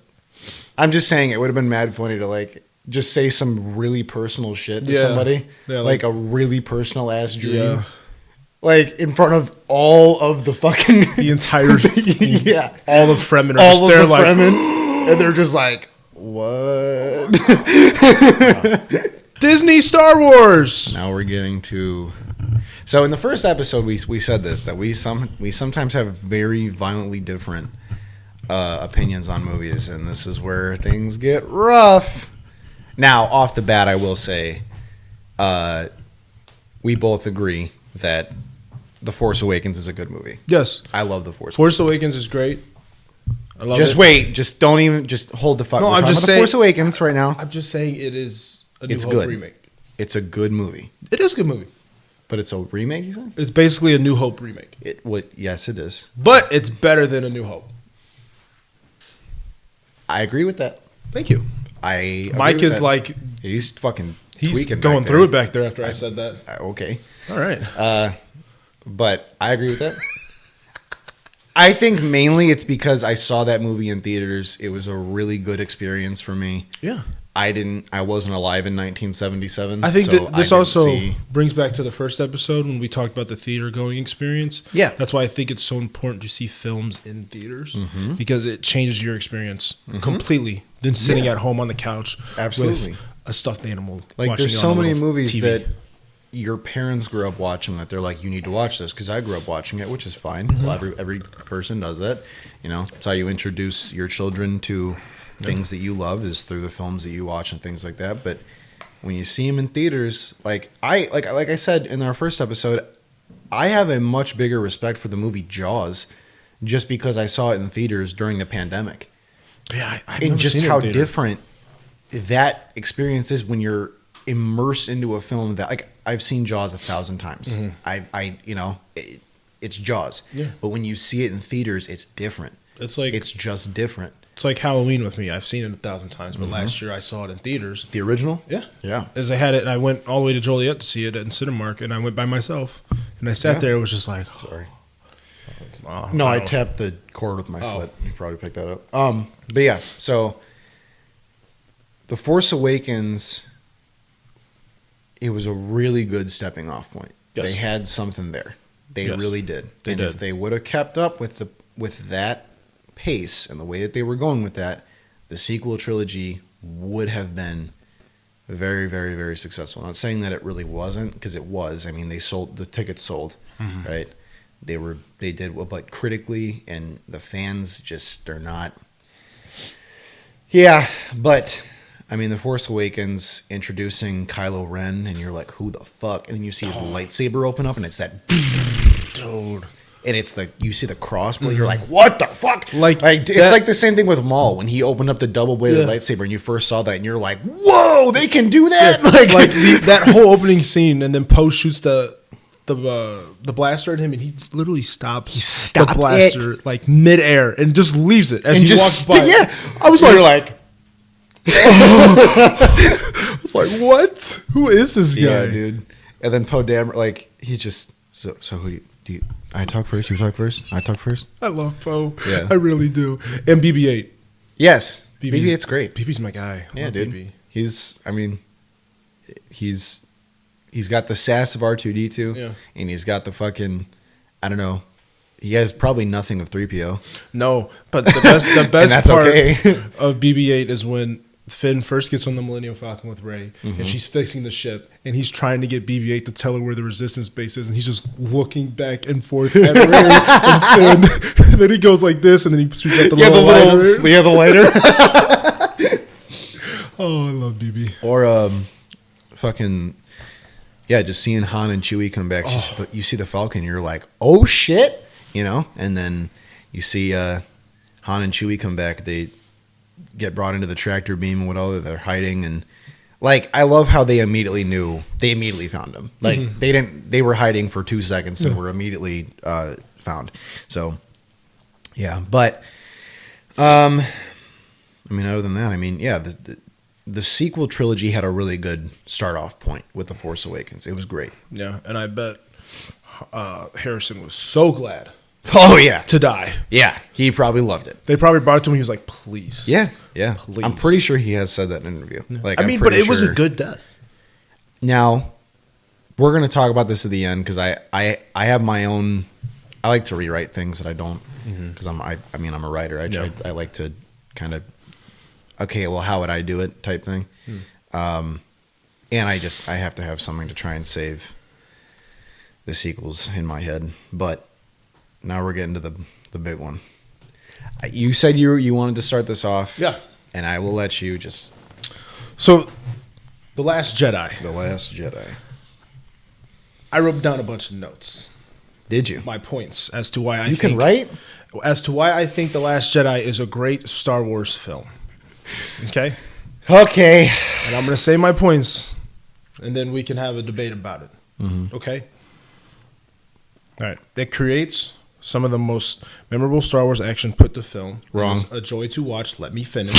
I'm just saying it would have been mad funny to like, just say some really personal shit to somebody. Yeah, like a really personal ass dream. Yeah. Like in front of all of the fucking The entire yeah, all the Fremen are all just of there the like Fremen, and they're just like, what? Disney Star Wars. Now we're getting to. So in the first episode, we said this, that we sometimes have very violently different opinions on movies, and this is where things get rough. Now, off the bat, I will say, we both agree that The Force Awakens is a good movie. Yes. I love The Force. Force Awakens is great. I love Just it. wait. Just don't even. Just hold the fuck. No, We're I'm talking just about saying- The Force Awakens right now. I'm just saying it is a New It's Hope good. remake. It's a good movie, It is a good movie. but it's a remake. You said? It's basically a New Hope remake. Yes, it is. But it's better than a New Hope. I agree with that. Thank you. I agree Mike with is that. like He's fucking he's tweaking going back through there. it back there after I said that. Okay. All right. But I agree with that. I think mainly it's because I saw that movie in theaters. It was a really good experience for me. Yeah. I wasn't alive in 1977. I think so that this didn't also see- brings back to the first episode when we talked about the theater going experience. Yeah. That's why I think it's so important to see films in theaters because it changes your experience completely than sitting at home on the couch Absolutely. with a stuffed animal. Like watching there's it so on a many little movies TV. that your parents grew up watching that they're like, you need to watch this because I grew up watching it, which is fine. Well, every person does that. You know, it's how you introduce your children to things that you love is through the films that you watch and things like that. But when you see them in theaters, like I said in our first episode, I have a much bigger respect for the movie Jaws just because I saw it in theaters during the pandemic. Yeah, I've And never just seen it in how theater. different that experience is when you're immersed into a film that, like, I've seen Jaws 1,000 times. It's Jaws. Yeah. But when you see it in theaters, it's different. It's like It's just different. it's like Halloween with me. I've seen it 1,000 times, but last year I saw it in theaters. The original? Yeah. Yeah. As I had it, and I went all the way to Joliet to see it at Cinemark, and I went by myself. And I sat Yeah. there, it was just like, Sorry. oh, No, I wow. tapped the cord with my Oh. foot. You probably picked that up. But yeah, so The Force Awakens it was a really good stepping off point. Yes. They had something there. They Yes. really did. They and did. if they would have kept up with that pace and the way that they were going with that, the sequel trilogy would have been very, very, very successful. Not saying that it really wasn't, because it was. I mean, the tickets sold, right? They did well, but critically and the fans just, they're not. Yeah, but I mean, The Force Awakens introducing Kylo Ren, and you're like, who the fuck? And then you see his lightsaber open up, and it's that dude. And it's like, you see the crossblade, you're like, what the fuck? Like it's like the same thing with Maul when he opened up the double bladed lightsaber, and you first saw that, and you're like, whoa, they can do that. That whole opening scene, and then Poe shoots the blaster at him, and he literally stops the blaster like midair and just leaves it as and he just walks by. Yeah, I was like, I was like, what? Who is this guy? yeah, dude. And then Poe Dameron, like, he just so who do you I talk first? You talk first? I talk first? I love Poe. Yeah. I really do. And BB-8. Yes. BB-8's BB-8's great. BB's my guy. I Yeah, love dude. BB. He's got the sass of R2-D2. Yeah. And he's got the fucking, I don't know. He has probably nothing of 3PO. No, but the best that's part okay. of BB-8 is when Finn first gets on the Millennium Falcon with Rey, and she's fixing the ship, and he's trying to get BB-8 to tell her where the Resistance base is, and he's just looking back and forth at Rey and Finn. And then he goes like this, and then he shoots out the little lighter. We have the lighter. Oh, I love BB. Or fucking, yeah, just seeing Han and Chewie come back. You see the Falcon, you're like, oh shit, you know. And then you see Han and Chewie come back. They get brought into the tractor beam and whatever they're hiding, and like, I love how they immediately knew. They immediately found them. Like they were hiding for 2 seconds and were immediately found. So yeah, but I mean, other than that, I mean, yeah, the sequel trilogy had a really good start off point with The Force Awakens. It was great. Yeah, and I bet Harrison was so glad Oh yeah, to die. yeah. He probably loved it. They probably brought it to him. He was like, please. Yeah, yeah. Please. I'm pretty sure he has said that in an interview. Like, I I'm mean, but pretty it was a sure. good death. Now, we're going to talk about this at the end because I have my own. I like to rewrite things that I don't because I'm a writer. I like to kind of, okay, well, how would I do it type thing. And I have to have something to try and save the sequels in my head. But now we're getting to the big one. You said you wanted to start this off. Yeah. And I will let you just. So, The Last Jedi. The Last Jedi. I wrote down a bunch of notes. Did you? My points as to why I You think, can write? As to why I think The Last Jedi is a great Star Wars film. Okay? Okay. And I'm going to say my points, and then we can have a debate about it. Okay? All right. It creates some of the most memorable Star Wars action put to film. Wrong. It was a joy to watch. Let me finish.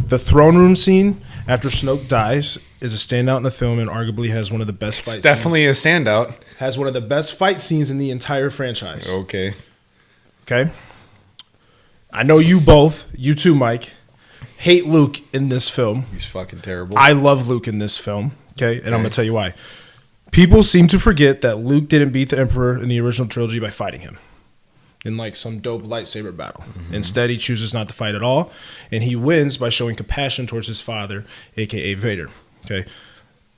The throne room scene after Snoke dies is a standout in the film and arguably has one of the best fight It's definitely a standout. scenes. Has one of the best fight scenes in the entire franchise. Okay. Okay? I know you both, you too, Mike, hate Luke in this film. He's fucking terrible. I love Luke in this film. Okay? And I'm going to tell you why. People seem to forget that Luke didn't beat the Emperor in the original trilogy by fighting him in like some dope lightsaber battle. Instead, he chooses not to fight at all, and he wins by showing compassion towards his father, aka Vader. Okay?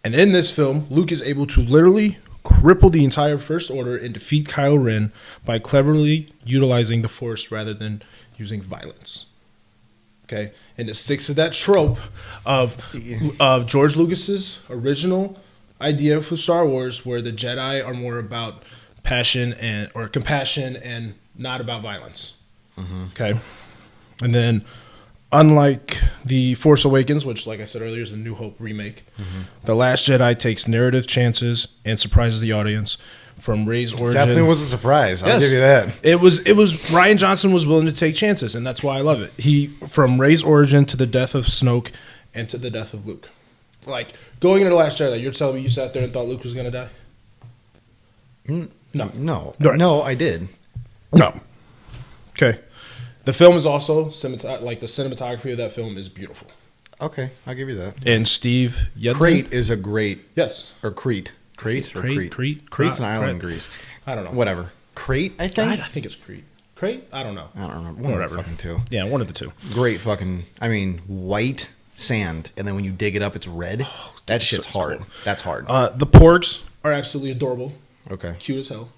And in this film, Luke is able to literally cripple the entire First Order and defeat Kylo Ren by cleverly utilizing the Force rather than using violence. Okay? And it sticks to that trope of George Lucas's original idea for Star Wars, where the Jedi are more about passion or compassion and not about violence. Okay, and then unlike The Force Awakens, which, like I said earlier, is a New Hope remake, The Last Jedi takes narrative chances and surprises the audience. From Rey's origin, Definitely was a surprise. I'll Yes. give you that. It was Rian Johnson was willing to take chances, and that's why I love it. He, from Rey's origin to the death of Snoke and to the death of Luke. Like, going into The Last Jedi, you're telling me you sat there and thought Luke was going to die? No. Right. No, I did. No. Okay. The film is also, the cinematography of that film is beautiful. Okay, I'll give you that. And Steve Yedlin. Crete is a great... Yes. Or Crete. Crete or Crete? Crete? Crete's an island in Greece. I don't know. Whatever. Crete, I think? I think it's Crete. Crete? I don't know. I don't remember. One of the fucking two. Yeah, one of the two. Great fucking... I mean, white sand, and then when you dig it up, it's red. That shit's hard. Cool. That's hard. The porgs are absolutely adorable. Okay. Cute as hell.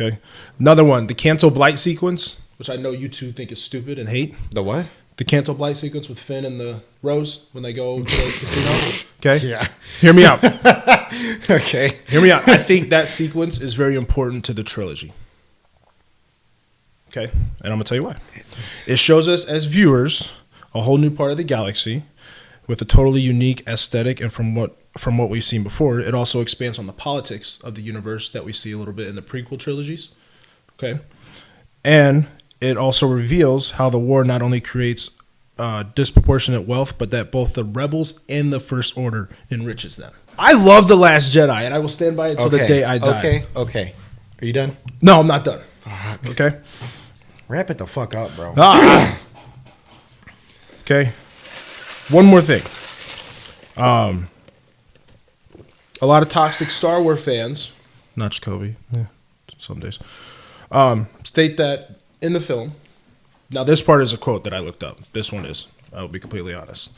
Okay. Another one, the Canto Blight sequence, which I know you two think is stupid and hate. The what? The Canto Blight sequence with Finn and the Rose when they go to the casino. Okay? Yeah. Hear me out. Okay. Hear me out. I think that sequence is very important to the trilogy. Okay? And I'm going to tell you why. It shows us as viewers a whole new part of the galaxy with a totally unique aesthetic, and from what we've seen before, it also expands on the politics of the universe that we see a little bit in the prequel trilogies. Okay? And it also reveals how the war not only creates disproportionate wealth, but that both the rebels and the First Order enriches them. I love The Last Jedi, and I will stand by it till the day I die. Okay. Are you done? No, I'm not done. Fuck. Okay? Wrap it the fuck up, bro. Okay. One more thing. A lot of toxic Star Wars fans, not Jacoby, some days, state that in the film, now this part is a quote that I looked up. This one is, I'll be completely honest,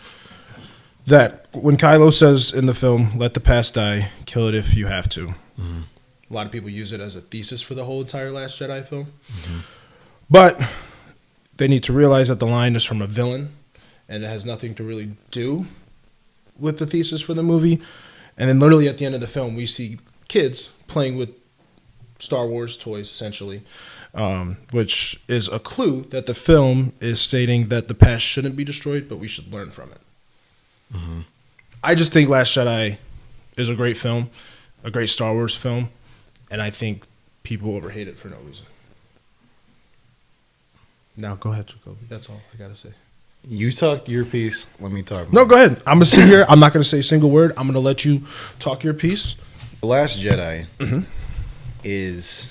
that when Kylo says in the film, let the past die, kill it if you have to. Mm-hmm. A lot of people use it as a thesis for the whole entire Last Jedi film. Mm-hmm. But they need to realize that the line is from a villain, and it has nothing to really do with the thesis for the movie. And then literally at the end of the film, we see kids playing with Star Wars toys, essentially, which is a clue that the film is stating that the past shouldn't be destroyed, but we should learn from it. Mm-hmm. I just think Last Jedi is a great film, a great Star Wars film, and I think people overhate it for no reason. Now, go ahead, Jacoby. That's all I got to say. You talk your piece. Let me talk. No, go ahead. I'm going to sit here. I'm not going to say a single word. I'm going to let you talk your piece. The Last Jedi is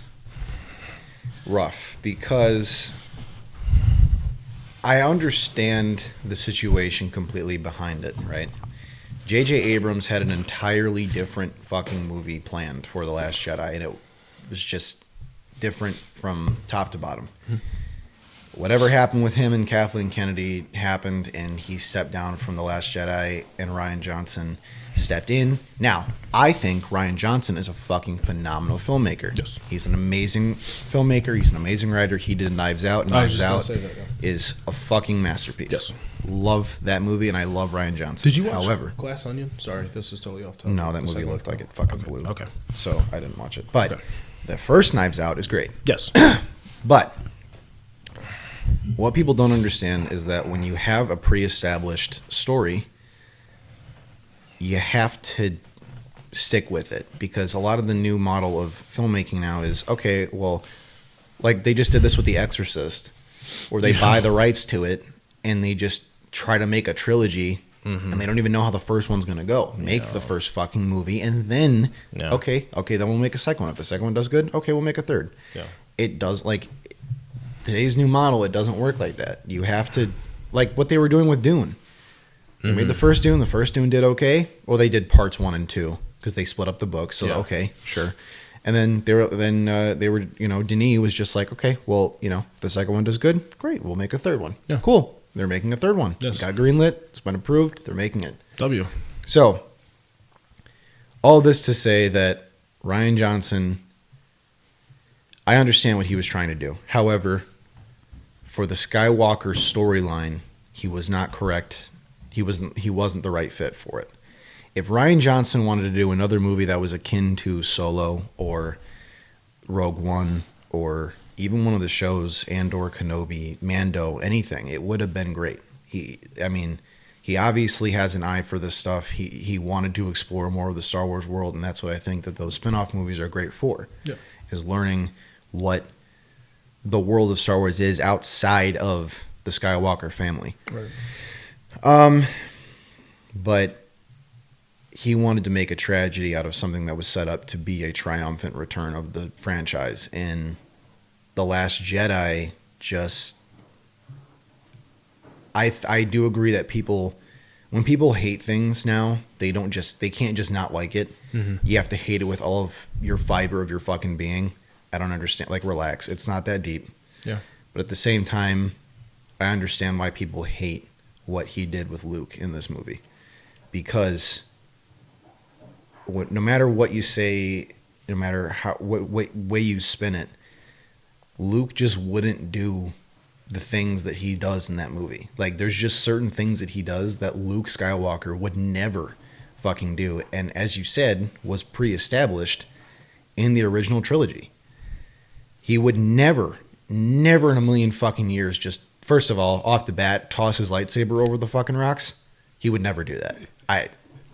rough because I understand the situation completely behind it, right? J.J. Abrams had an entirely different fucking movie planned for The Last Jedi, and it was just different from top to bottom. Whatever happened with him and Kathleen Kennedy happened, and he stepped down from The Last Jedi, and Rian Johnson stepped in. Now, I think Rian Johnson is a fucking phenomenal filmmaker. Yes. He's an amazing filmmaker. He's an amazing writer. He did Knives Out. Knives Out is a fucking masterpiece. Yes. Love that movie, and I love Rian Johnson. Did you watch However, Glass Onion? Sorry, this is totally off topic. no, that movie looked like it fucking blew. Okay. So I didn't watch it. But the first Knives Out is great. Yes. But what people don't understand is that when you have a pre-established story, you have to stick with it, because a lot of the new model of filmmaking now is, okay, well, like they just did this with The Exorcist, where they buy the rights to it and they just try to make a trilogy, and they don't even know how the first one's going to go. Make the first fucking movie, and then, okay, then we'll make a second one. If the second one does good, okay, we'll make a third. Yeah. It does, like, today's new model, it doesn't work like that. You have to, like what they were doing with Dune. They made the first Dune did okay. Well, they did parts 1 and 2 because they split up the book. So okay, sure. And then they were Denis was just like, okay, well, if the second one does good, great, we'll make a third one. Yeah, cool. They're making a third one. Yes. It got greenlit. It's been approved. They're making it. So all this to say that Rian Johnson, I understand what he was trying to do. However, for the Skywalker storyline, he was not correct. He wasn't the right fit for it. If Rian Johnson wanted to do another movie that was akin to Solo or Rogue One or even one of the shows, Andor, Kenobi, Mando, anything, it would have been great. He obviously has an eye for this stuff. He wanted to explore more of the Star Wars world, and that's what I think that those spin-off movies are great for, is learning what the world of Star Wars is outside of the Skywalker family. Right. But he wanted to make a tragedy out of something that was set up to be a triumphant return of the franchise. And The Last Jedi just... I do agree that people when people hate things now, they can't just not like it. You have to hate it with all of your fiber of your fucking being. I don't understand. Like, relax. It's not that deep. Yeah. But at the same time, I understand why people hate what he did with Luke in this movie. Because no matter what you say, no matter what way you spin it, Luke just wouldn't do the things that he does in that movie. Like, there's just certain things that he does that Luke Skywalker would never fucking do. And as you said, was pre-established in the original trilogy. He would never in a million fucking years just, first of all, off the bat, toss his lightsaber over the fucking rocks. He would never do that.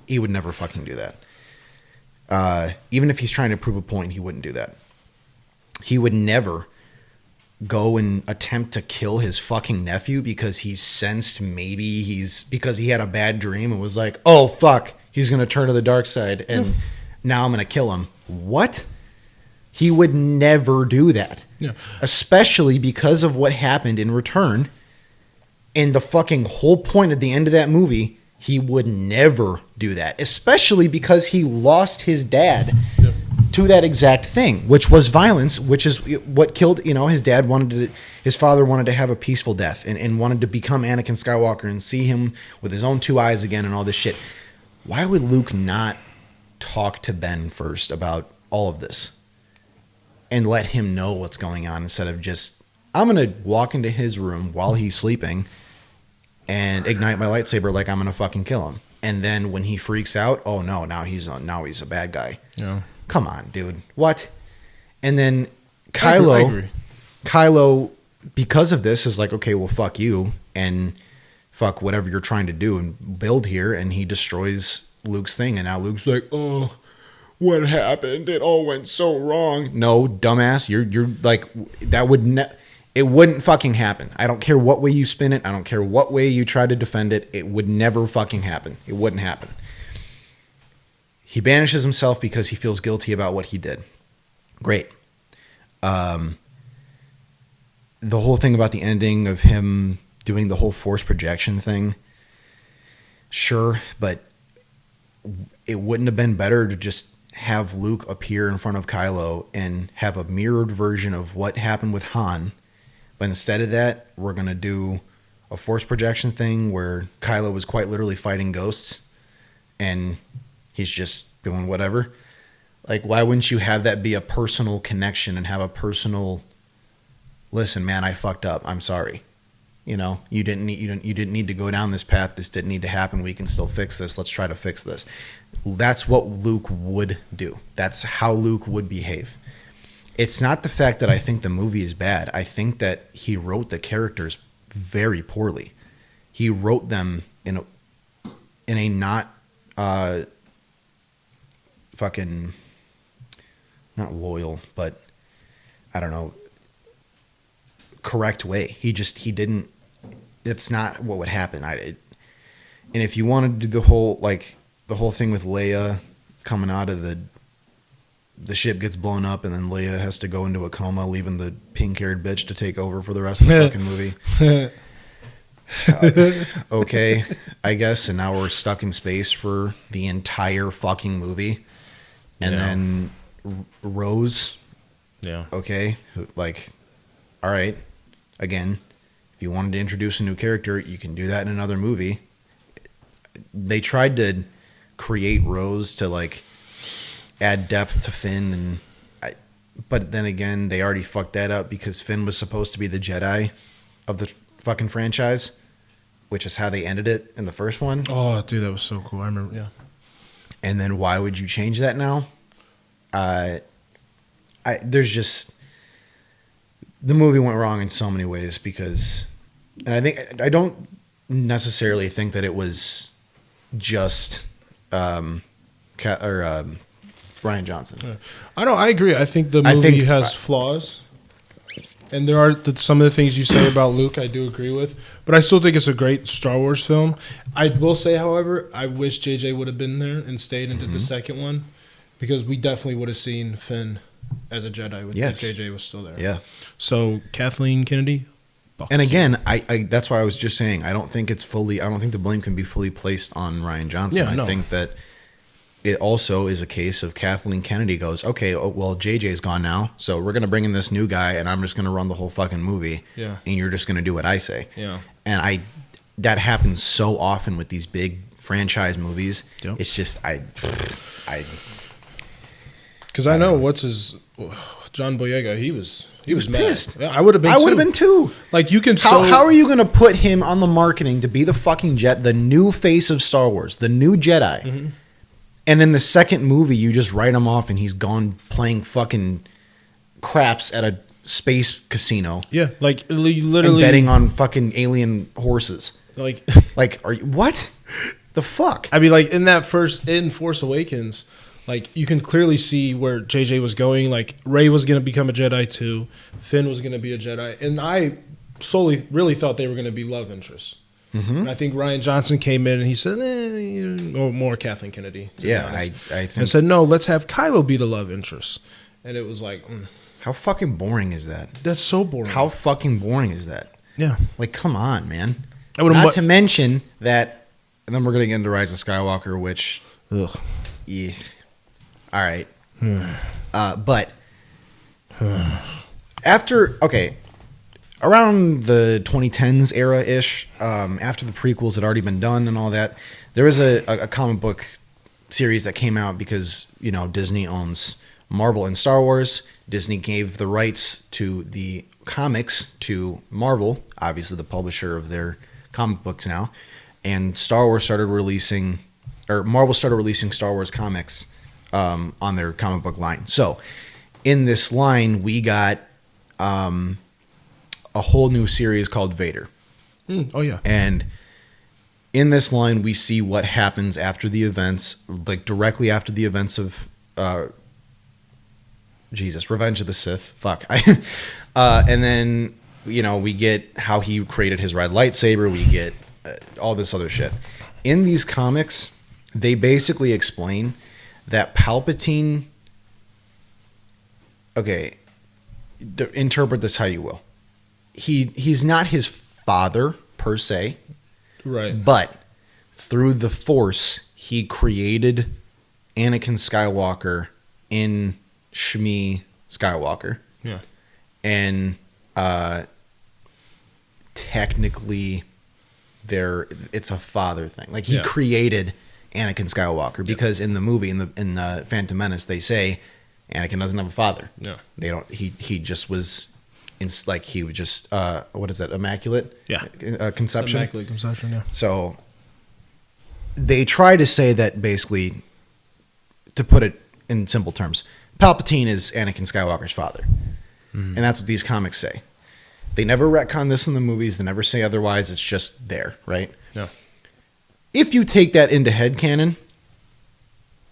He would never fucking do that. Even if he's trying to prove a point, he wouldn't do that. He would never go and attempt to kill his fucking nephew because he sensed because he had a bad dream and was like, oh fuck, he's going to turn to the dark side and now I'm going to kill him. What? He would never do that. Yeah. Especially because of what happened in Return. And the fucking whole point at the end of that movie, he would never do that. Especially because he lost his dad to that exact thing, which was violence, which is what killed, his dad his father wanted to have a peaceful death and wanted to become Anakin Skywalker and see him with his own two eyes again and all this shit. Why would Luke not talk to Ben first about all of this? And let him know what's going on instead of just, I'm going to walk into his room while he's sleeping and ignite my lightsaber like I'm going to fucking kill him. And then when he freaks out, oh no, now he's a bad guy. Yeah. Come on, dude. What? And then I agree. Kylo, because of this, is like, okay, well, fuck you and fuck whatever you're trying to do and build here. And he destroys Luke's thing. And now Luke's like, oh, what happened? It all went so wrong. No, dumbass. You're like, it wouldn't fucking happen. I don't care what way you spin it. I don't care what way you try to defend it. It would never fucking happen. It wouldn't happen. He banishes himself because he feels guilty about what he did. Great. The whole thing about the ending of him doing the whole force projection thing. Sure, but it wouldn't have been better to just have Luke appear in front of Kylo and have a mirrored version of what happened with Han. But instead of that, we're going to do a force projection thing where Kylo was quite literally fighting ghosts and he's just doing whatever. Like, why wouldn't you have that be a personal connection and have a personal, listen, man, I fucked up. I'm sorry. You didn't need to go down this path. This didn't need to happen. We can still fix this. Let's try to fix this. That's what Luke would do. That's how Luke would behave. It's not the fact that I think the movie is bad. I think that he wrote the characters very poorly. He wrote them in a not fucking not loyal, but I don't know, correct way. He didn't. It's not what would happen. And if you want to do the whole thing with Leia coming out of the ship gets blown up and then Leia has to go into a coma, leaving the pink-haired bitch to take over for the rest of the fucking movie. Okay, I guess. And now we're stuck in space for the entire fucking movie. And then Rose. Yeah. Okay. All right. Again, if you wanted to introduce a new character, you can do that in another movie. They tried to create Rose to add depth to Finn, but then again, they already fucked that up because Finn was supposed to be the Jedi of the fucking franchise, which is how they ended it in the first one. Oh, dude, that was so cool. I remember. Yeah. And then why would you change that now? There's just, the movie went wrong in so many ways because, and I don't necessarily think that it was just Ryan Johnson. Yeah. I agree. I think the movie has flaws. And there are some of the things you say about Luke I do agree with. But I still think it's a great Star Wars film. I will say, however, I wish JJ would have been there and stayed and did the second one. Because we definitely would have seen Finn as a Jedi if JJ was still there. Yeah. So, Kathleen Kennedy, And again, I that's why I was just saying I don't think the blame can be fully placed on Rian Johnson. Yeah, no. I think that it also is a case of Kathleen Kennedy goes, okay, well, JJ's gone now, so we're going to bring in this new guy, and I'm just going to run the whole fucking movie, Yeah. and you're just going to do what I say. Yeah. And that happens so often with these big franchise movies. Yep. It's just, because I know what's his John Boyega. He was mad. pissed. Yeah, I would have been. I would have been too. Like you can. How are you going to put him on the marketing to be the fucking the new face of Star Wars, the new Jedi? Mm-hmm. And in the second movie, you just write him off, and he's gone playing fucking craps at a space casino. Yeah, like And literally betting on fucking alien horses. like. Like, are you what? The fuck? I mean, like in Force Awakens, like you can clearly see where JJ was going. Like Rey was going to become a Jedi too, Finn was going to be a Jedi, and I solely really thought they were going to be love interests. Mm-hmm. And I think Rian Johnson came in and he said, or more Kathleen Kennedy. to be Yeah, honest. I think. And said, no, let's have Kylo be the love interest. And it was like, How fucking boring is that? that's so boring. How fucking boring is that? Yeah. Like, come on, man. I would've Not mu- to mention that, and then we're gonna get into Rise of Skywalker, which, Ugh. yeah, all right. But around the 2010s era ish, after the prequels had already been done and all that, there was a comic book series that came out because Disney owns Marvel and Star Wars. Disney gave the rights to the comics to Marvel, obviously the publisher of their comic books now, and Marvel started releasing Star Wars comics on their comic book line. So in this line, we got a whole new series called Vader. Oh, yeah. And in this line, we see what happens after the events, like directly after the events of Revenge of the Sith. Fuck. And then, we get how he created his red lightsaber. We get all this other shit. In these comics, they basically explain that Palpatine... Okay, interpret this how you will. He's not his father, per se. Right. But through the Force, he created Anakin Skywalker in Shmi Skywalker. Yeah. And technically, it's a father thing. Like, he created Anakin Skywalker because in the movie, in the Phantom Menace, they say Anakin doesn't have a father. Yeah. They don't. He just was. He was just what is that? Immaculate. Yeah. Conception. Immaculate conception. Yeah. So they try to say that basically, to put it in simple terms, Palpatine is Anakin Skywalker's father. Mm-hmm. And that's what these comics say. They never retcon this in the movies. They never say otherwise. It's just there, right? Yeah. If you take that into headcanon,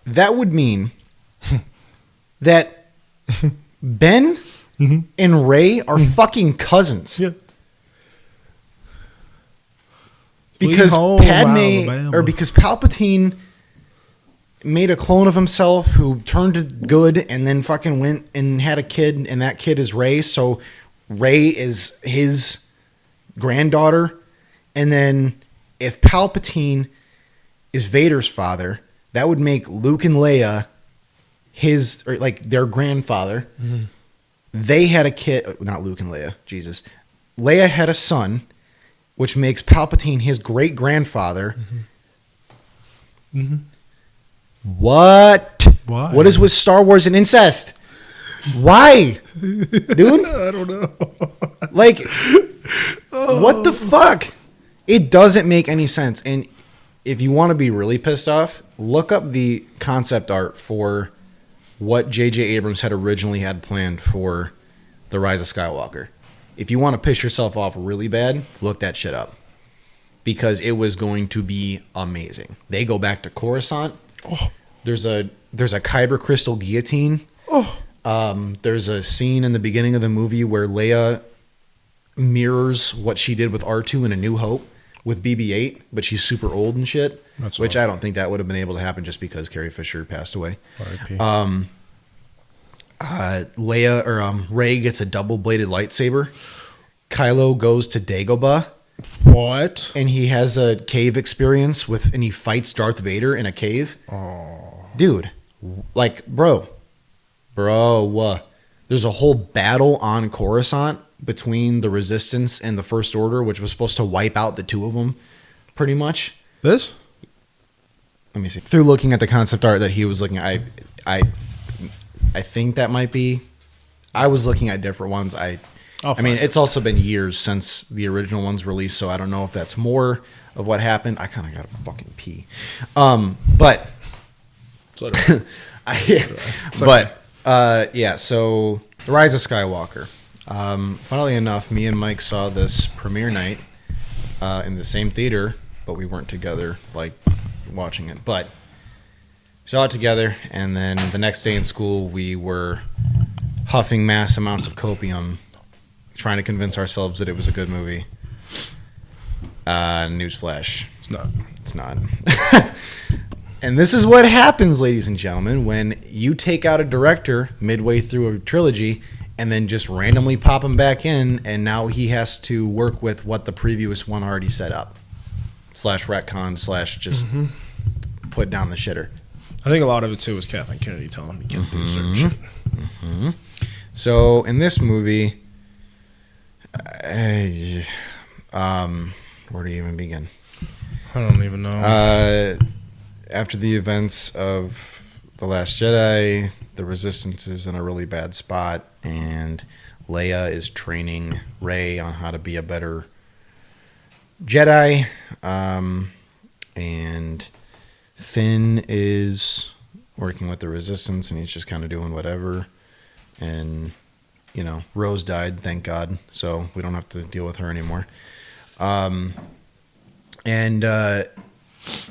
that would mean that Ben and Rey are fucking cousins. Yeah. Because Alabama. because Palpatine made a clone of himself who turned to good and then fucking went and had a kid, and that kid is Rey, so Rey is his granddaughter. And then if Palpatine is Vader's father, that would make Luke and Leia their grandfather. Mm-hmm. They had a kid, not Luke and Leia, Jesus. Leia had a son, which makes Palpatine his great grandfather. Mm-hmm. Mm-hmm. What? Why? What is with Star Wars and incest? Why, dude? I don't know. Like, what the fuck? It doesn't make any sense. And if you want to be really pissed off, look up the concept art for what J.J. Abrams had originally had planned for The Rise of Skywalker. If you want to piss yourself off really bad, look that shit up. Because it was going to be amazing. They go back to Coruscant. Oh. There's a kyber crystal guillotine. Oh. There's a scene in the beginning of the movie where Leia mirrors what she did with R2 in A New Hope with BB-8, but she's super old and shit. That's which awesome. I don't think that would have been able to happen just because Carrie Fisher passed away. R.I.P. Rey gets a double-bladed lightsaber. Kylo goes to Dagobah What? and he has a cave experience and he fights Darth Vader in a cave. Oh. Dude, like, bro, there's a whole battle on Coruscant between the Resistance and the First Order, which was supposed to wipe out the two of them, pretty much. This? Let me see. Through looking at the concept art that he was looking at, I think that might be. I was looking at different ones. I mean, it's also been years since the original ones released, so I don't know if that's more of what happened. I kind of got to fucking pee. But yeah. So The Rise of Skywalker. Funnily enough, me and Mike saw this premiere night in the same theater, but we weren't together, like watching it. But we saw it together, and then the next day in school, we were huffing mass amounts of copium, trying to convince ourselves that it was a good movie. Newsflash. It's not. And this is what happens, ladies and gentlemen, when you take out a director midway through a trilogy and then just randomly pop him back in, and now he has to work with what the previous one already set up. /retcon / just put down the shitter. I think a lot of it, too, was Kathleen Kennedy telling him he can't do certain shit. Mm-hmm. So, in this movie, where do you even begin? I don't even know. After the events of The Last Jedi, the Resistance is in a really bad spot, and Leia is training Rey on how to be a better Jedi, and Finn is working with the Resistance, and he's just kind of doing whatever. And, you know, Rose died, thank God, so we don't have to deal with her anymore.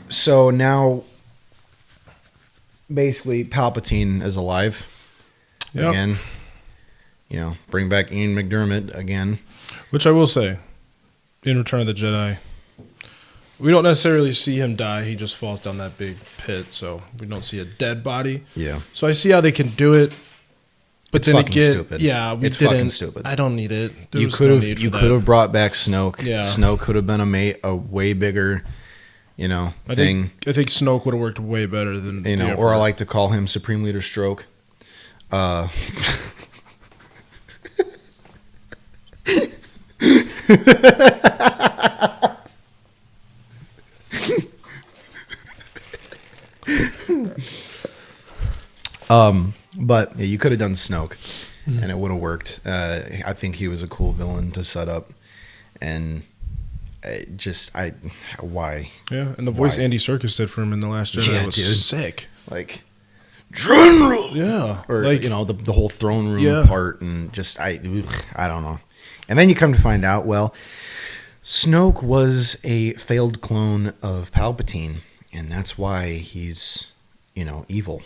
So now, basically, Palpatine is alive again. You know, bring back Ian McDiarmid again. Which I will say, in Return of the Jedi, we don't necessarily see him die. He just falls down that big pit, so we don't see a dead body. Yeah. So I see how they can do it. But it's then fucking again, stupid. Yeah, it's fucking stupid. I don't need it. You could have brought back Snoke. Yeah. Snoke could have been a way bigger, you know, thing. I think Snoke would have worked way better than or I like to call him Supreme Leader Stroke. But yeah, you could have done Snoke, and it would have worked. I think he was a cool villain to set up, and why? Yeah, and the voice Andy Serkis did for him in The Last Jedi was sick. Like, General. Yeah, or like, you know, the whole throne room part, and just I don't know. And then you come to find out, well, Snoke was a failed clone of Palpatine, and that's why he's, you know, evil.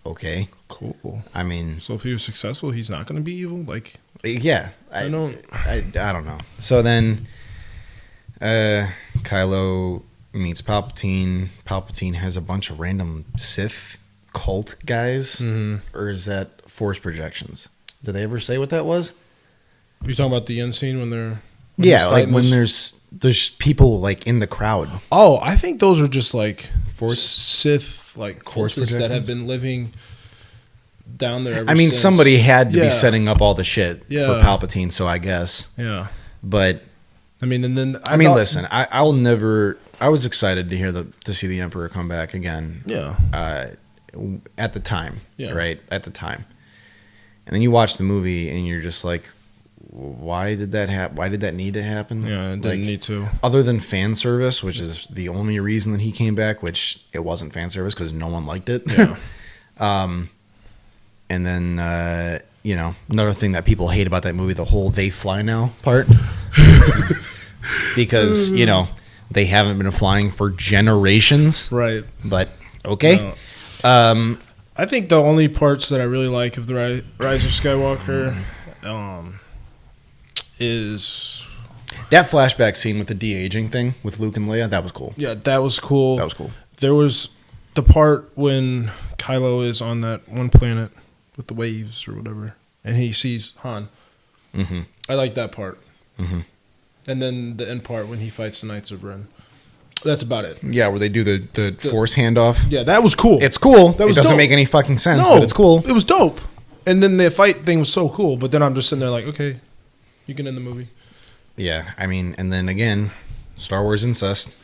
Okay. Cool. I mean, so if he was successful, he's not going to be evil? Like, yeah. I don't know. So then Kylo meets Palpatine. Palpatine has a bunch of random Sith cult guys. Or is that Force projections? Did they ever say what that was? Are you talking about the end scene when they're... when there's people like in the crowd. Oh, I think those are just like Force Sith, like Force cultists that have been living down there ever I mean, since. somebody had to be setting up all the shit for Yeah. Palpatine, so I guess. Yeah. But I mean, and then listen, I'll never. I was excited to hear to see the Emperor come back again. Yeah. At the time, Yeah. right at the time, and then you watch the movie and you're just like, why did that happen? Why did that need to happen? Yeah, it didn't need to. Other than fan service, which is the only reason that he came back, which it wasn't fan service because no one liked it. Yeah. And then, you know, another thing that people hate about that movie, the whole "they fly now" part, because you know they haven't been flying for generations, Right. But okay. No. I think the only parts that I really like of the Rise of Skywalker is that flashback scene with the de-aging thing with Luke and Leia. That was cool. Yeah, that was cool. That was cool. There was the part when Kylo is on that one planet with the waves or whatever, and he sees Han, Mm-hmm. I like that part. Mm-hmm. And then the end part when he fights the Knights of Ren. That's about it. Yeah, where they do the force handoff. Yeah, that was cool. It's cool. That was it doesn't dope. make any fucking sense, but it's cool. It was dope. And then the fight thing was so cool. But then I'm just sitting there like, okay, you can end the movie. Yeah, I mean, and then again, Star Wars incest.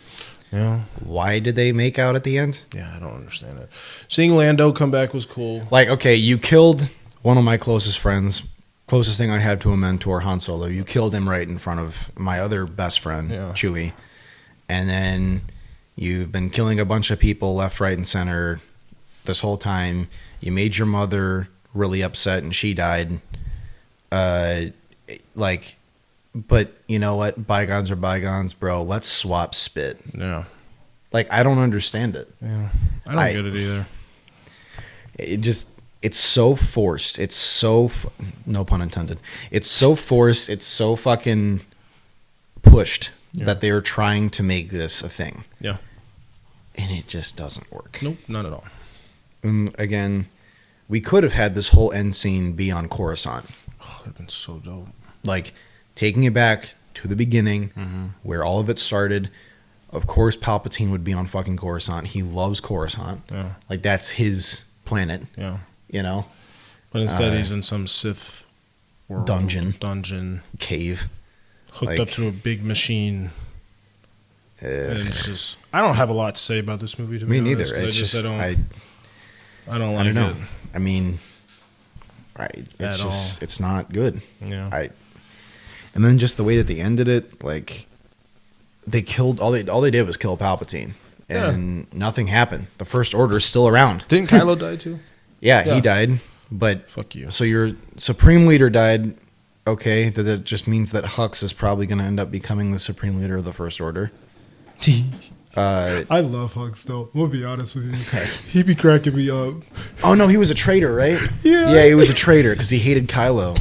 Yeah. Why did they make out at the end? Yeah, I don't understand it. Seeing Lando come back was cool. Like, okay, you killed one of my closest friends, closest thing I have to a mentor, Han Solo. You killed him right in front of my other best friend, Chewie. And then you've been killing a bunch of people left, right, and center this whole time. You made your mother really upset and she died. But you know what? Bygones are bygones, bro. Let's swap spit. Yeah. Like, I don't understand it. Yeah. I don't get it either. It's so forced. It's so, no pun intended. It's so forced. It's so fucking pushed that they are trying to make this a thing. Yeah. And it just doesn't work. Nope, not at all. And again, we could have had this whole end scene be on Coruscant. Oh, that'd been so dope. Like, taking it back to the beginning, where all of it started. Of course, Palpatine would be on fucking Coruscant. He loves Coruscant. Yeah. Like, that's his planet. Yeah. You know? But instead, he's in some Sith world, dungeon, cave, hooked up to a big machine. And it's just, I don't have a lot to say about this movie. To me be neither. honest, It's just, I don't like I don't know. it. I mean, it's not good. Yeah. And then just the way that they ended it, like, they killed all they did was kill Palpatine, and nothing happened. The First Order is still around. Didn't Kylo die too? Yeah, he died. But fuck you. So your Supreme Leader died. Okay, that just means that Hux is probably going to end up becoming the Supreme Leader of the First Order. I love Hux though. I'm gonna be honest with you. He be cracking me up. Oh no, he was a traitor, right? Yeah, he was a traitor because he hated Kylo.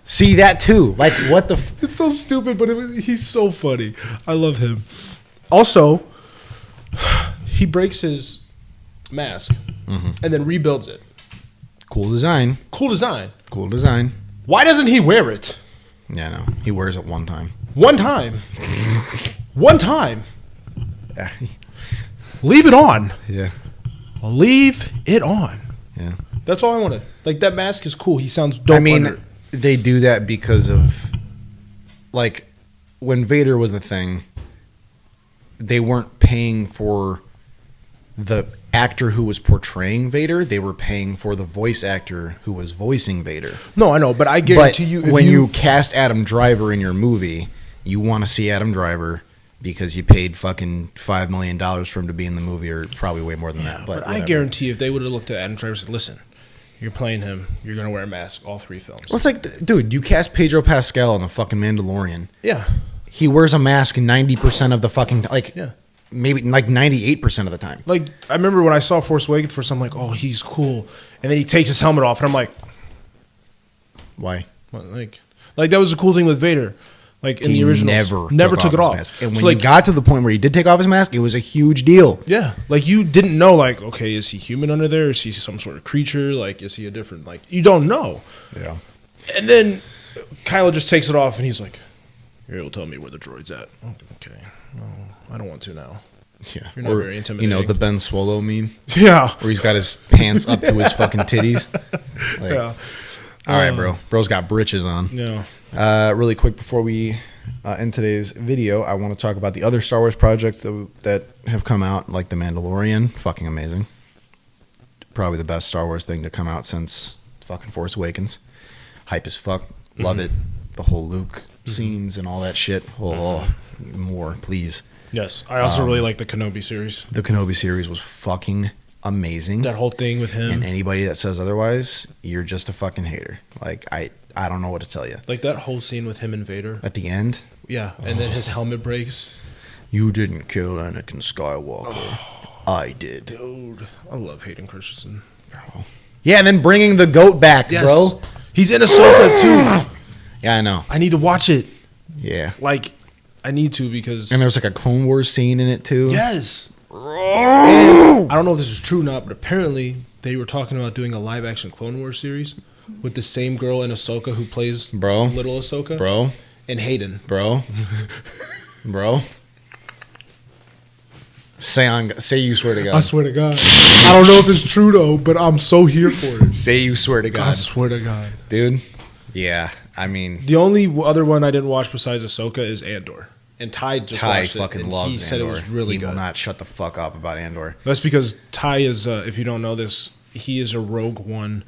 See that too? Like, what the? It's so stupid, but he's so funny. I love him. Also, he breaks his mask and then rebuilds it. Cool design. Cool design. Cool design. Why doesn't he wear it? Yeah, no, he wears it one time. One time. One time. Leave it on. Yeah. Leave it on. Yeah. That's all I wanted. Like, that mask is cool. He sounds dope. I mean, under it. they do that because of, like, when Vader was the thing, they weren't paying for the actor who was portraying Vader. They were paying for the voice actor who was voicing Vader. No, I know, but I guarantee you, when you cast Adam Driver in your movie, you want to see Adam Driver because you paid fucking $5 million for him to be in the movie, or probably way more than that. But I guarantee if they would have looked at Adam Driver and said, listen, you're playing him, you're going to wear a mask all three films. Well, it's like, dude, you cast Pedro Pascal on the fucking Mandalorian. Yeah. He wears a mask 90% of the fucking, like, maybe like 98% of the time. Like, I remember when I saw Force Awakens first, I'm like, oh, he's cool. And then he takes his helmet off, and I'm like, why? Like that was the cool thing with Vader. Like, in the original, never took it off. Mask. And when you got to the point where he did take off his mask, it was a huge deal. Yeah. Like, you didn't know, like, okay, is he human under there? Is he some sort of creature? Like, is he a different, like, you don't know. Yeah. And then Kylo just takes it off, and he's like, here, he'll tell me where the droid's at. Okay. No, I don't want to now. Yeah. You're not very intimidating. You know, the Ben Swallow meme? Yeah. Where he's got his pants up to his fucking titties. Like, yeah. All right, bro. Bro's got britches on. Yeah. Really quick before we end today's video, I want to talk about the other Star Wars projects that have come out, like The Mandalorian. Fucking amazing. Probably the best Star Wars thing to come out since fucking Force Awakens. Hype as fuck. Love it. The whole Luke scenes and all that shit. Oh, more, please. Yes. I also really like the Kenobi series. The Kenobi series was fucking amazing. That whole thing with him. And anybody that says otherwise, you're just a fucking hater. Like, I don't know what to tell you. Like, that whole scene with him and Vader. At the end? Yeah. And then his helmet breaks. You didn't kill Anakin Skywalker. I did. Dude. I love Hayden Christensen. Yeah, and then bringing the goat back, bro. He's in Ahsoka, too. Yeah, I know. I need to watch it. Yeah. Like, I need to because... And there was like a Clone Wars scene in it, too. Yes. And I don't know if this is true or not, but apparently they were talking about doing a live-action Clone Wars series. with the same girl in Ahsoka who plays little Ahsoka, and Hayden, bro. Say you swear to God. I swear to God. I don't know if it's true though, but I'm so here for it. Say you swear to God. I swear to God, dude. Yeah, I mean, the only other one I didn't watch besides Ahsoka is Andor, and Ty watched fucking it, and loves he Andor. said it was really good. He will not shut the fuck up about Andor. That's because Ty is, if you don't know this, he is a Rogue One.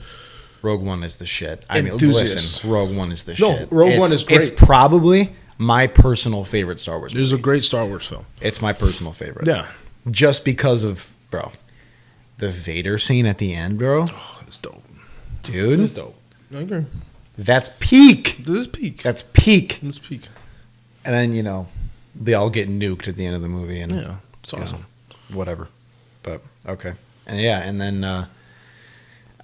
Rogue One is the shit. I mean, enthusiast. listen, Rogue One is the No, shit. Rogue One is great. It's probably my personal favorite Star Wars movie. It is a great Star Wars film. It's my personal favorite. Yeah. Just because of, the Vader scene at the end, bro. Oh, it's dope. Dude. It's dope. I agree. That's peak. This is peak. That's peak. It's peak. And then, they all get nuked at the end of the movie. And, yeah, it's awesome. Whatever. But, okay. And then, I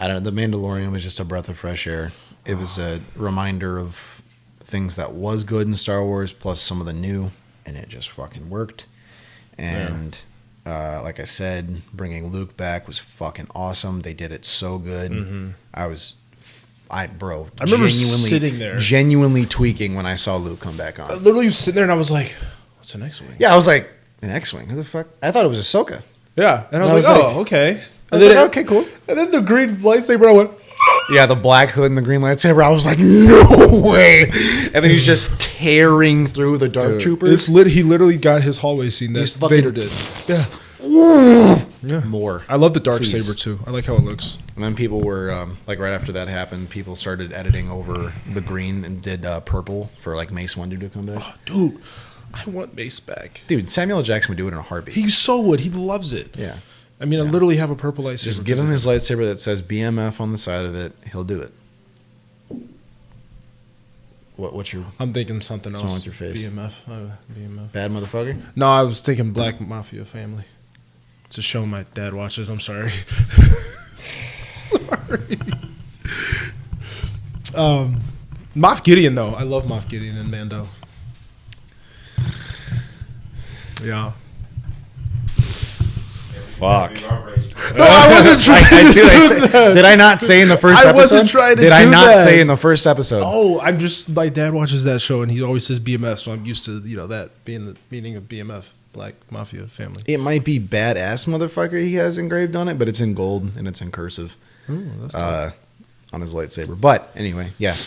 don't know, The Mandalorian was just a breath of fresh air. It was a reminder of things that was good in Star Wars, plus some of the new, and it just fucking worked. And... like I said, bringing Luke back was fucking awesome. They did it so good. Mm-hmm. I remember sitting there, genuinely tweaking when I saw Luke come back on. I literally was sitting there and I was like, "What's an X-wing?" Yeah, I was like, "An X-wing? Who the fuck?" I thought it was Ahsoka. Yeah, and I was like, "Oh, okay." And then okay, cool. And then the green lightsaber, I went. Yeah, the black hood and the green lightsaber. I was like, no way! And then he's just tearing through the dark troopers. He literally got his hallway scene that Vader did. Yeah. More. I love the dark saber too. I like how it looks. And then people were right after that happened, people started editing over the green and did purple for Mace Windu to come back. Oh, dude, I want Mace back. Dude, Samuel L. Jackson would do it in a heartbeat. He so would. He loves it. Yeah. I mean, I literally have a purple lightsaber. Just give him his lightsaber that says BMF on the side of it. He'll do it. What's your... I'm thinking something else. What's wrong with your face? BMF. Bad motherfucker? No, I was thinking Black Mafia Family. It's a show my dad watches. I'm sorry. Sorry. Moff Gideon, though. I love Moff Gideon and Mando. Yeah. Fuck. No, I wasn't trying to do that. Did I not say in the first episode? I wasn't trying to do that. Did I not say in the first episode? Oh, I'm just... My dad watches that show, and he always says BMF, so I'm used to, that being the meaning of BMF. Black Mafia Family. It might be badass motherfucker he has engraved on it, but it's in gold and it's in cursive. Ooh, that's dope. On his lightsaber. But anyway, yeah.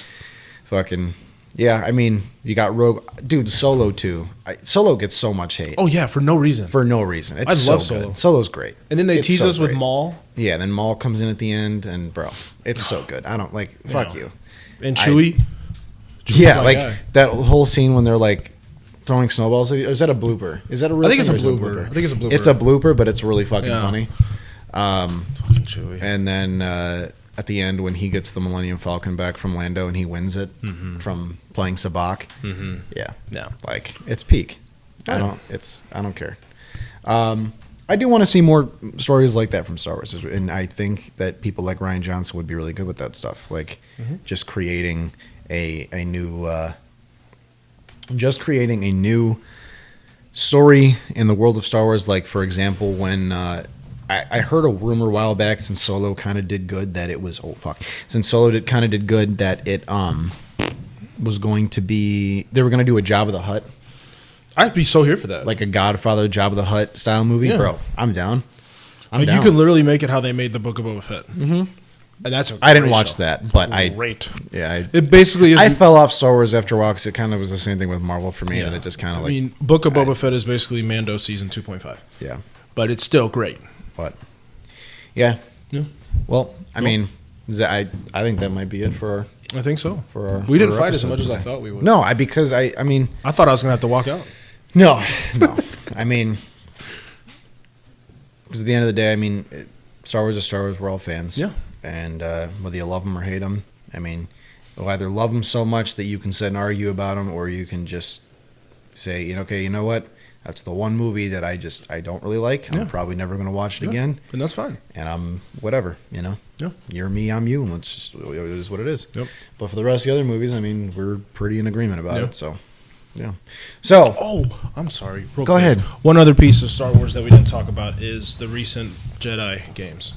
Fucking... Yeah, I mean, you got Rogue... Dude, Solo, too. Solo gets so much hate. Oh, yeah, for no reason. For no reason. It's I so love Solo. Good. Solo's great. And then they tease us with Maul. Yeah, then Maul comes in at the end, and, bro, it's so good. I don't... fuck you. And Chewie. Yeah, that whole scene when they're, throwing snowballs. Or is that a blooper? Is that a real I think it's a thing, blooper. I think it's a blooper. It's a blooper, but it's really fucking funny. Fucking Chewie. And then at the end, when he gets the Millennium Falcon back from Lando and he wins it from playing Sabacc, yeah, it's peak. I don't care. I do want to see more stories like that from Star Wars, and I think that people like Rian Johnson would be really good with that stuff, just creating a new. Just creating a new story in the world of Star Wars. For example, when I heard a rumor a while back, since Solo kind of did good, that it was since Solo did good, that it was going to be, they were going to do a Jabba the Hutt. I'd be so here for that. Like a Godfather Jabba the Hutt style movie, bro. I'm down. I'm down. You can literally make it how they made the Book of Boba Fett. Mm-hmm. And that's I didn't watch that, but it basically is. I fell off Star Wars after a while because it kind of was the same thing with Marvel for me, and it just kind of Book of Boba Fett is basically Mando season 2.5. Yeah, but it's still great. But yeah. Well, I mean, I think that might be it for our. I think so. We didn't fight as much as I thought we would. No, because I mean, I thought I was gonna have to walk out. No. I mean, because at the end of the day, I mean, Star Wars is Star Wars. We're all fans. Yeah. And whether you love them or hate them, I mean, you'll either love them so much that you can sit and argue about them, or you can just say, okay, you know what? That's the one movie that I don't really like. I'm probably never going to watch it again. And that's fine. And I'm whatever, Yeah. You're me, I'm you. And it is what it is. Yep. But for the rest of the other movies, I mean, we're pretty in agreement about it. So, yeah. So. Oh, I'm sorry. Go ahead. One other piece of Star Wars that we didn't talk about is the recent Jedi games.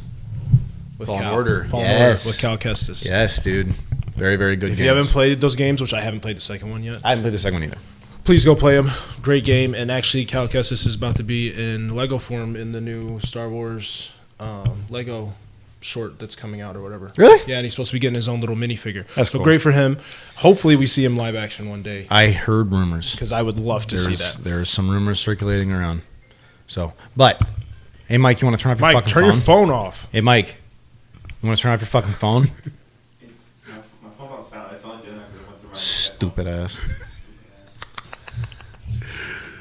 with Fallen Cal. Order. Fallen Yes. Order with Cal Kestis. Yes, dude. Very, very good If games. you haven't played those games, which I haven't played the second one yet, I haven't played the second one either. please go play them. Great game. And actually, Cal Kestis is about to be in Lego form in the new Star Wars Lego short that's coming out or whatever. Really? Yeah, and he's supposed to be getting his own little minifigure. That's so cool. great for him. Hopefully, we see him live action one day I heard rumors. because I would love to see that. There's some rumors circulating around. So, but, hey, Mike, you want to turn off your Mike, fucking turn phone? your phone off. Hey, Mike, you want to turn off your fucking phone? My phone's on silent. It's only doing that because it went through my Stupid ass.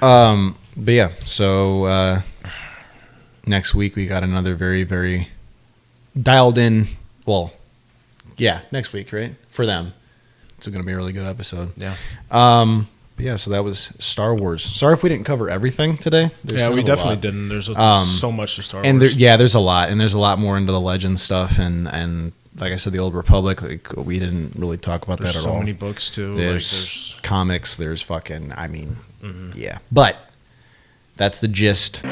headphones. But yeah, so next week we got another very, very dialed in. Well, yeah, next week, right? For them, it's going to be a really good episode. Yeah. But yeah, so that was Star Wars. Sorry if we didn't cover everything today. There's Yeah, kind we of a definitely lot. didn't. There's so much to Star And Wars. there's a lot, and there's a lot more into the legend stuff, and like I said, the Old Republic. Like we didn't really talk about There's that at so all. many books, too. There's comics. There's fucking. I mean, yeah. But that's the gist.